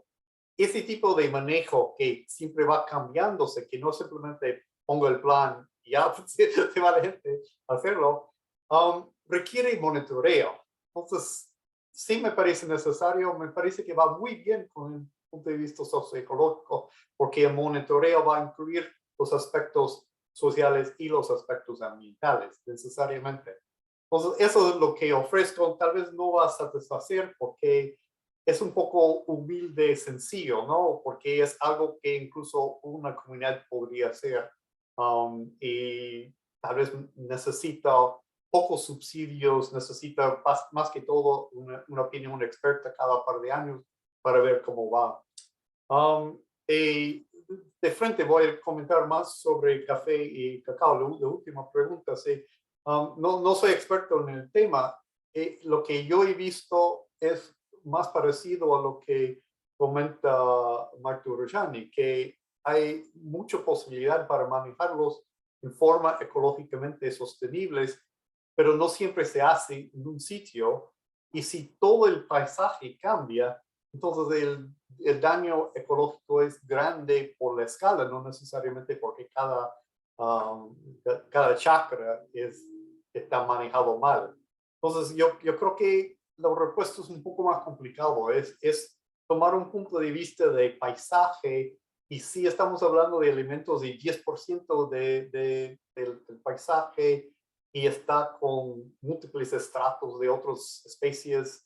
Ese tipo de manejo que siempre va cambiándose, que no simplemente pongo el plan y ya se va la gente a hacerlo, requiere monitoreo. Entonces, sí me parece necesario, me parece que va muy bien con el punto de vista socioecológico, porque el monitoreo va a incluir los aspectos sociales y los aspectos ambientales, necesariamente. Entonces, eso es lo que ofrezco. Tal vez no va a satisfacer porque es un poco humilde, sencillo, ¿no? Porque es algo que incluso una comunidad podría hacer. Y tal vez necesita pocos subsidios, necesita más que todo una opinión experta cada par de años para ver cómo va. Y de frente voy a comentar más sobre café y cacao. La última pregunta, sí. No soy experto en el tema. Lo que yo he visto es más parecido a lo que comenta Marco Rojani, que hay mucha posibilidad para manejarlos en forma ecológicamente sostenibles, pero no siempre se hace en un sitio. Y si todo el paisaje cambia, entonces el daño ecológico es grande por la escala, no necesariamente porque cada chakra está manejado mal. Entonces yo creo que la respuesta es un poco más complicado, es tomar un punto de vista de paisaje, y si estamos hablando de elementos de 10% del paisaje y está con múltiples estratos de otras especies,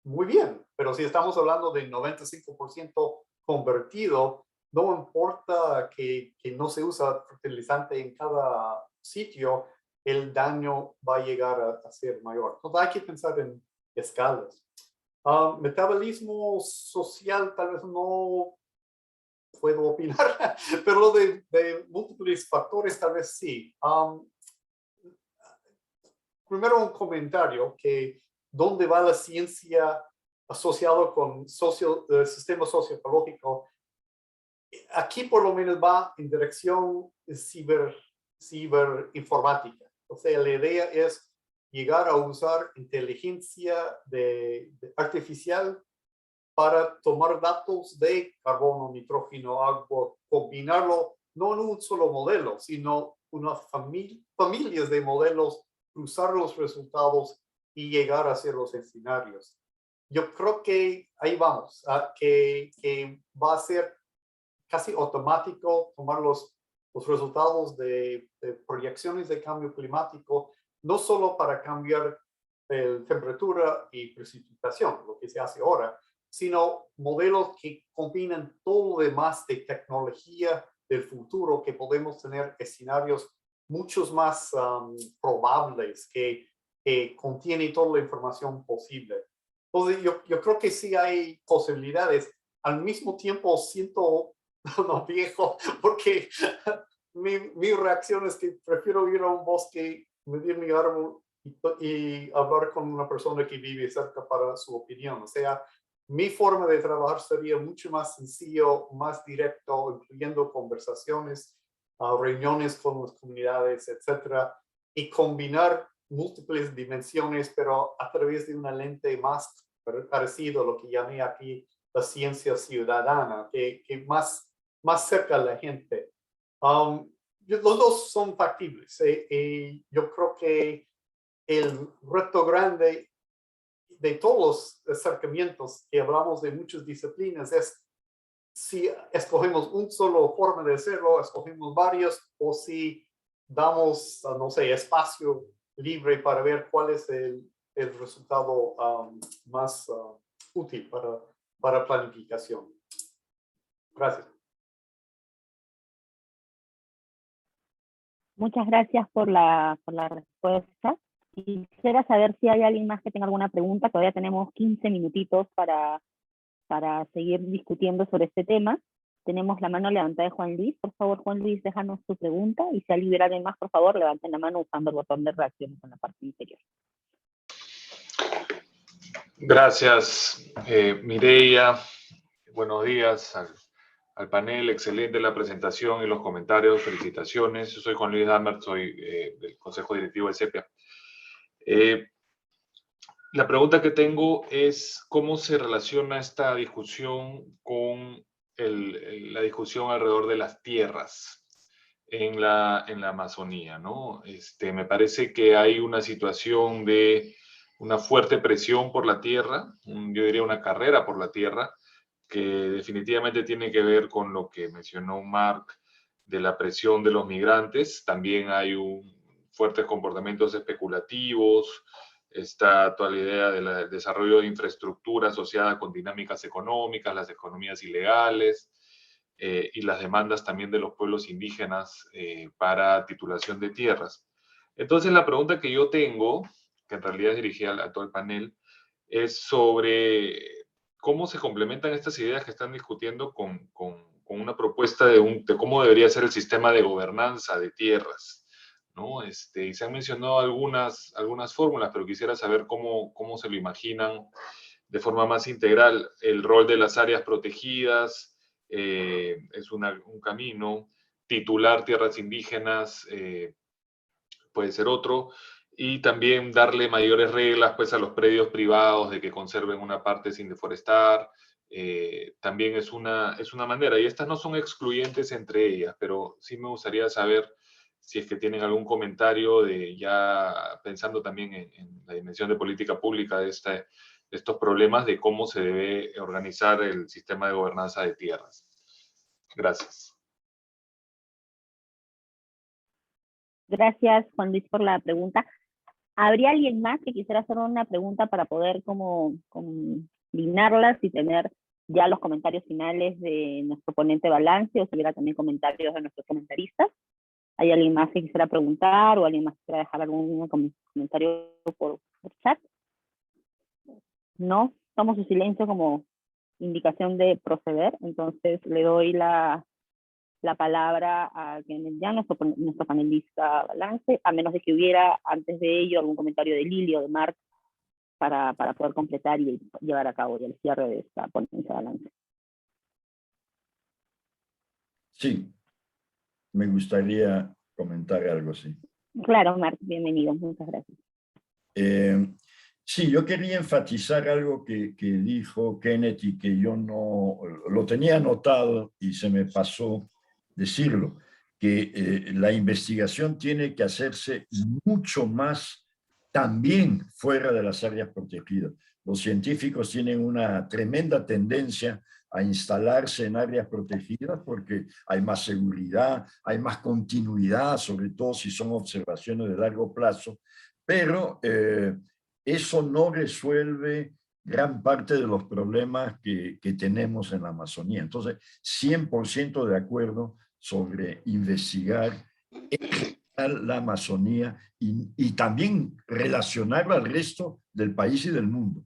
muy bien, pero si estamos hablando de 95% convertido, no importa que no se usa fertilizante en cada sitio, el daño va a llegar a ser mayor. Entonces hay que pensar en escalas. Metabolismo social tal vez no puedo opinar, pero lo de múltiples factores tal vez sí. Primero un comentario que dónde va la ciencia asociado con sistema socioecológico. Aquí por lo menos va en dirección ciberinformática. O sea, la idea es llegar a usar inteligencia artificial para tomar datos de carbono, nitrógeno, agua, combinarlo no en un solo modelo, sino unas familias de modelos, cruzar los resultados y llegar a hacer los escenarios. Yo creo que ahí vamos, que va a ser casi automático tomar los resultados de proyecciones de cambio climático, no solo para cambiar temperatura y precipitación, lo que se hace ahora, sino modelos que combinan todo lo demás de tecnología del futuro, que podemos tener escenarios muchos más probables, que contienen toda la información posible. Entonces, yo creo que sí hay posibilidades. Al mismo tiempo siento no viejo, porque mi reacción es que prefiero ir a un bosque, medir mi árbol y hablar con una persona que vive cerca para su opinión. O sea, mi forma de trabajar sería mucho más sencillo, más directo, incluyendo conversaciones, reuniones con las comunidades, etcétera, y combinar múltiples dimensiones, pero a través de una lente más parecida a lo que llamé aquí la ciencia ciudadana, que más cerca a la gente. Los dos son factibles. Y yo creo que el reto grande de todos los acercamientos que hablamos de muchas disciplinas es si escogemos una sola forma de hacerlo, escogemos varios, o si damos, no sé, espacio libre para ver cuál es el resultado más útil para planificación. Gracias. Muchas gracias por la respuesta. Quisiera saber si hay alguien más que tenga alguna pregunta. Todavía tenemos 15 minutitos para seguir discutiendo sobre este tema. Tenemos la mano levantada de Juan Luis. Por favor, Juan Luis, déjanos tu pregunta. Y si hay alguien más, por favor, levanten la mano usando el botón de reacción en la parte inferior. Gracias, Mireia. Buenos días al panel. Excelente la presentación y los comentarios. Felicitaciones. Yo soy Juan Luis Damert, soy del Consejo Directivo de CEPIA. La pregunta que tengo es cómo se relaciona esta discusión con la discusión alrededor de las tierras en la Amazonía, ¿no? Me parece que hay una situación de una fuerte presión por la tierra, yo diría una carrera por la tierra, que definitivamente tiene que ver con lo que mencionó Mark de la presión de los migrantes. También hay fuertes comportamientos especulativos, está toda la idea del desarrollo de infraestructura asociada con dinámicas económicas, las economías ilegales y las demandas también de los pueblos indígenas para titulación de tierras. Entonces la pregunta que yo tengo, que en realidad es dirigida a todo el panel, es sobre cómo se complementan estas ideas que están discutiendo con una propuesta de cómo debería ser el sistema de gobernanza de tierras, ¿no? Y se han mencionado algunas fórmulas, pero quisiera saber cómo se lo imaginan de forma más integral. El rol de las áreas protegidas es un camino, titular tierras indígenas puede ser otro, y también darle mayores reglas pues, a los predios privados de que conserven una parte sin deforestar. También es una manera, y estas no son excluyentes entre ellas, pero sí me gustaría saber si es que tienen algún comentario ya pensando también en la dimensión de política pública de estos problemas, de cómo se debe organizar el sistema de gobernanza de tierras. Gracias. Gracias, Juan Luis, por la pregunta. ¿Habría alguien más que quisiera hacer una pregunta para poder como combinarlas y tener ya los comentarios finales de nuestro ponente de balance, o si hubiera también comentarios de nuestros comentaristas. ¿Hay alguien más que quisiera preguntar o alguien más que quiera dejar algún comentario por chat? No, tomo su silencio como indicación de proceder, entonces le doy la palabra a Kenneth Young, nuestro panelista balance, a menos de que hubiera antes de ello algún comentario de Lili o de Marc para poder completar y llevar a cabo el cierre de esta ponencia de balance. Sí, me gustaría comentar algo así. Claro, Marc, bienvenido, muchas gracias. Sí, yo quería enfatizar algo que dijo Kenneth y que yo no lo tenía anotado y se me pasó decirlo, que la investigación tiene que hacerse mucho más también fuera de las áreas protegidas. Los científicos tienen una tremenda tendencia a instalarse en áreas protegidas porque hay más seguridad, hay más continuidad, sobre todo si son observaciones de largo plazo, pero eso no resuelve gran parte de los problemas que tenemos en la Amazonía. Entonces, 100% de acuerdo sobre investigar la Amazonía y también relacionarla al resto del país y del mundo.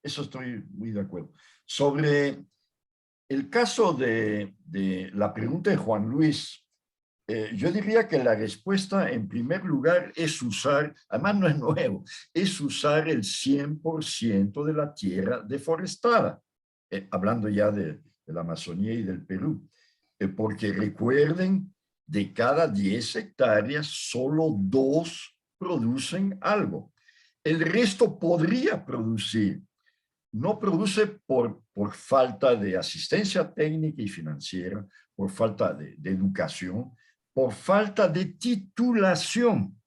Eso estoy muy de acuerdo. Sobre el caso de la pregunta de Juan Luis, yo diría que la respuesta en primer lugar es usar, además no es nuevo, es usar el 100% de la tierra deforestada, hablando ya de la Amazonía y del Perú, porque recuerden, de cada 10 hectáreas, solo 2 producen algo. El resto podría producir. No produce por falta de asistencia técnica y financiera, por falta de educación, por falta de titulación.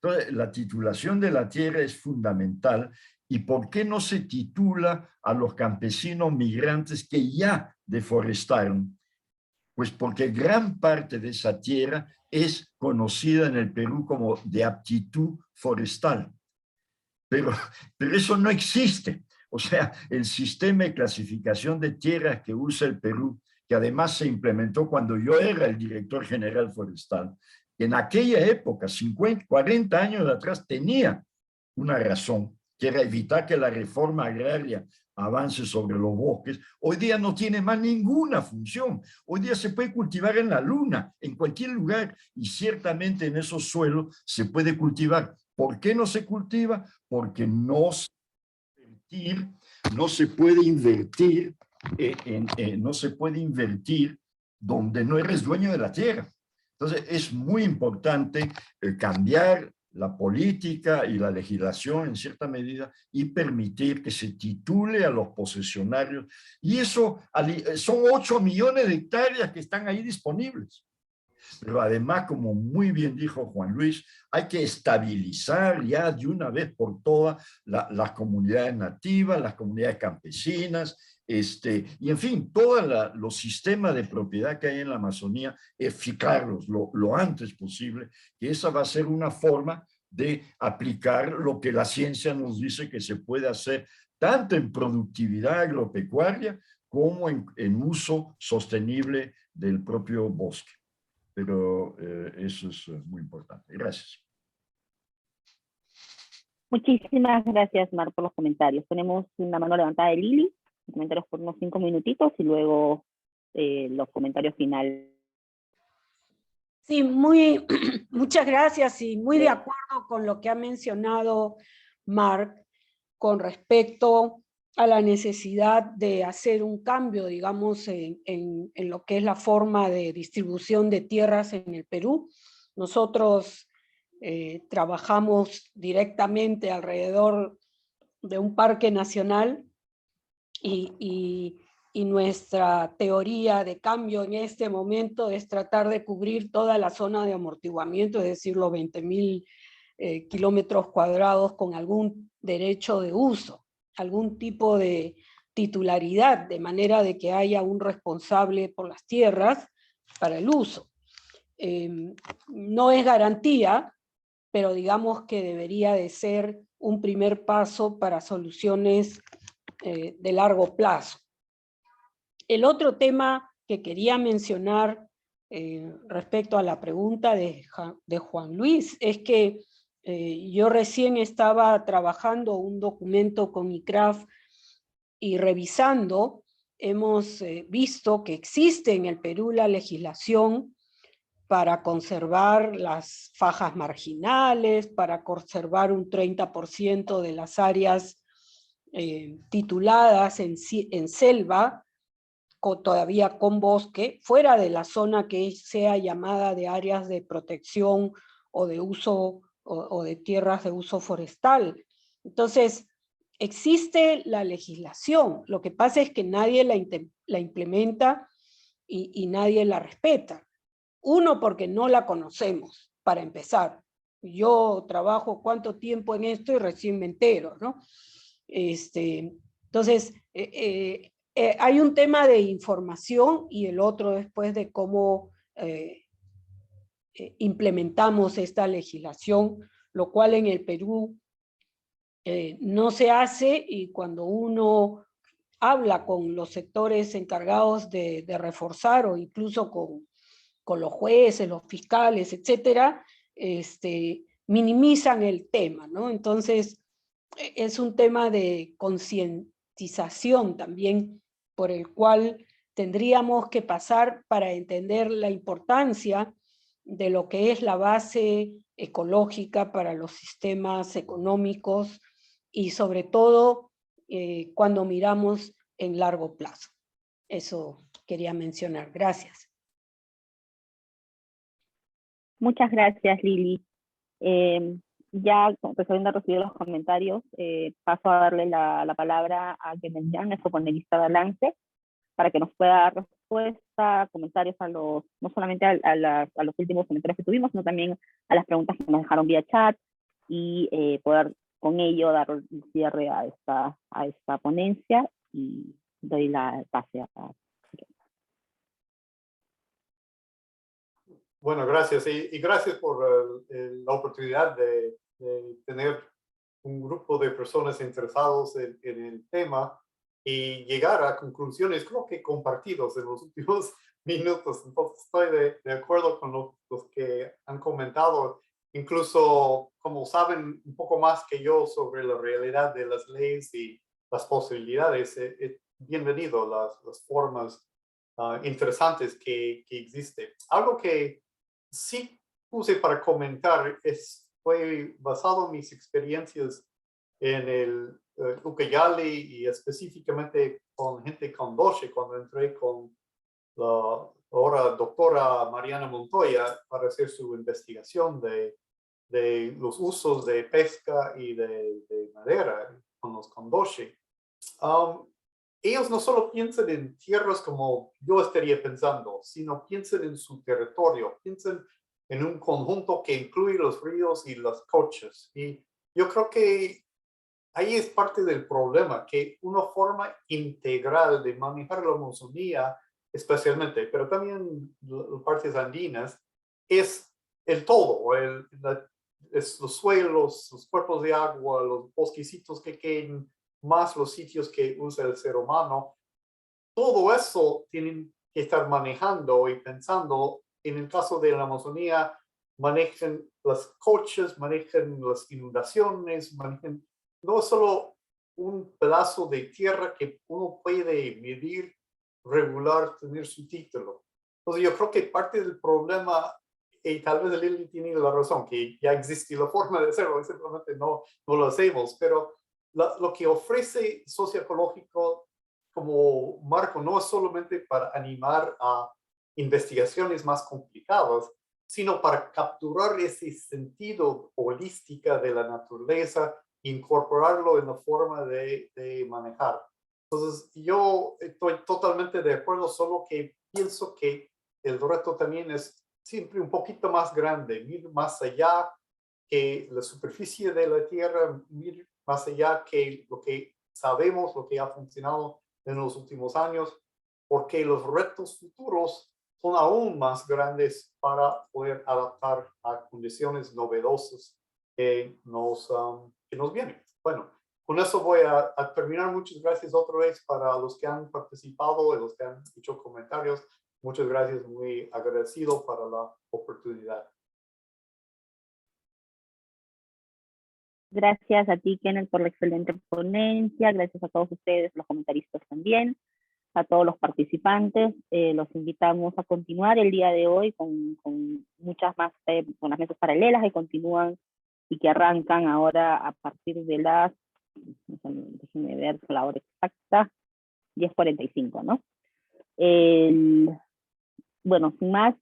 Entonces, la titulación de la tierra es fundamental. ¿Y por qué no se titula a los campesinos migrantes que ya deforestaron? Pues porque gran parte de esa tierra es conocida en el Perú como de aptitud forestal. Pero eso no existe. O sea, el sistema de clasificación de tierras que usa el Perú, que además se implementó cuando yo era el director general forestal, en aquella época, 50, 40 años atrás, tenía una razón, que era evitar que la reforma agraria avance sobre los bosques. Hoy día no tiene más ninguna función. Hoy día se puede cultivar en la luna, en cualquier lugar, y ciertamente en esos suelos se puede cultivar. ¿Por qué no se cultiva? Porque no se puede invertir, no se puede invertir donde no eres dueño de la tierra. Entonces es muy importante cambiar la política y la legislación en cierta medida y permitir que se titule a los posesionarios. Y eso son 8 millones de hectáreas que están ahí disponibles. Pero además, como muy bien dijo Juan Luis, hay que estabilizar ya de una vez por todas las comunidades nativas, las comunidades campesinas, y en fin, todos los sistemas de propiedad que hay en la Amazonía, fijarlos lo antes posible, que esa va a ser una forma de aplicar lo que la ciencia nos dice que se puede hacer, tanto en productividad agropecuaria como en uso sostenible del propio bosque. Pero eso es muy importante. Gracias. Muchísimas gracias, Mar, por los comentarios. Tenemos una mano levantada de Lili, comentarios por unos 5 minutitos y luego los comentarios finales. Sí, muchas gracias y muy de acuerdo con lo que ha mencionado Marc con respecto a la necesidad de hacer un cambio, digamos, en lo que es la forma de distribución de tierras en el Perú. Nosotros trabajamos directamente alrededor de un parque nacional y nuestra teoría de cambio en este momento es tratar de cubrir toda la zona de amortiguamiento, es decir, los 20.000 kilómetros cuadrados con algún derecho de uso, algún tipo de titularidad, de manera de que haya un responsable por las tierras para el uso. No es garantía, pero digamos que debería de ser un primer paso para soluciones de largo plazo. El otro tema que quería mencionar respecto a la pregunta de Juan Luis es que yo recién estaba trabajando un documento con ICRAF y revisando, hemos visto que existe en el Perú la legislación para conservar las fajas marginales, para conservar un 30% de las áreas tituladas en selva, todavía con bosque, fuera de la zona que sea llamada de áreas de protección o de uso o de tierras de uso forestal. Entonces, existe la legislación, lo que pasa es que nadie la implementa y nadie la respeta. Uno, porque no la conocemos, para empezar. Yo trabajo cuánto tiempo en esto y recién me entero, ¿no? Entonces, hay un tema de información y el otro después de cómo implementamos esta legislación, lo cual en el Perú no se hace, y cuando uno habla con los sectores encargados de reforzar o incluso con los jueces, los fiscales, etcétera, minimizan el tema, ¿no? Entonces, es un tema de concientización también por el cual tendríamos que pasar para entender la importancia de lo que es la base ecológica para los sistemas económicos y sobre todo cuando miramos en largo plazo. Eso quería mencionar. Gracias. Muchas gracias, Lili. Ya pues, habiendo recibido los comentarios, paso a darle la palabra a Kenneth Young, nuestro panelista de balance, para que nos pueda dar respuesta, comentarios a los, no solamente a los últimos comentarios que tuvimos, sino también a las preguntas que nos dejaron vía chat y poder con ello dar cierre a esta ponencia, y doy la pase a... Bueno, gracias. Y gracias por la oportunidad de tener un grupo de personas interesados en el tema y llegar a conclusiones, creo que compartidos en los últimos minutos. Entonces, estoy de acuerdo con los que han comentado. Incluso, como saben un poco más que yo sobre la realidad de las leyes y las posibilidades, bienvenido las formas interesantes que existen. Algo que sí puse para comentar fue basado en mis experiencias en el Ucayali y específicamente con gente con Doce, cuando entré con la ahora doctora Mariana Montoya para hacer su investigación de los usos de pesca y de madera con los Condoshe. Ellos no solo piensan en tierras como yo estaría pensando, sino piensan en su territorio, piensan en un conjunto que incluye los ríos y las cochas. Y yo creo que ahí es parte del problema, que una forma integral de manejar la Amazonía, especialmente, pero también las partes andinas, es el todo, los suelos, los cuerpos de agua, los bosquecitos que queden, más los sitios que usa el ser humano. Todo eso tienen que estar manejando y pensando. En el caso de la Amazonía, manejan las cochas, manejan las inundaciones, manejan no solo un pedazo de tierra que uno puede medir, regular, tener su título. Entonces yo creo que parte del problema, y tal vez Lili tiene la razón, que ya existe la forma de hacerlo, simplemente no lo hacemos, pero lo que ofrece socioecológico como marco no es solamente para animar a investigaciones más complicadas, sino para capturar ese sentido holística de la naturaleza, incorporarlo en la forma de manejar. Entonces, yo estoy totalmente de acuerdo, solo que pienso que el reto también es siempre un poquito más grande, ir más allá que la superficie de la Tierra, ir más allá que lo que sabemos, lo que ha funcionado en los últimos años, porque los retos futuros son aún más grandes para poder adaptar a condiciones novedosas que nos vienen. Bueno, con eso voy a terminar. Muchas gracias otra vez para los que han participado y los que han hecho comentarios. Muchas gracias, muy agradecido para la oportunidad. Gracias a ti, Kenneth, por la excelente ponencia. Gracias a todos ustedes, los comentaristas también, a todos los participantes. Los invitamos a continuar el día de hoy con muchas más, con las mesas paralelas que continúan y que arrancan ahora a partir de las, déjenme ver la hora exacta, 10:45, ¿no? Bueno, sin más,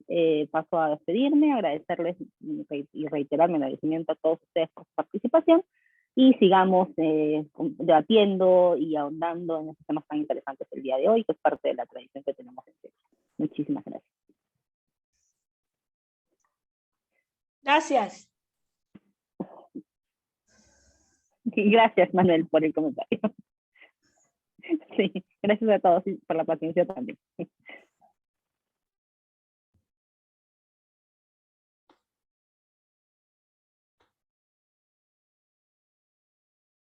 paso a despedirme, agradecerles y reiterar mi agradecimiento a todos ustedes por su participación y sigamos debatiendo y ahondando en estos temas tan interesantes el día de hoy, que es parte de la tradición que tenemos en CEPIA. Muchísimas gracias. Gracias. Y gracias, Manuel, por el comentario. Sí, gracias a todos y por la paciencia también.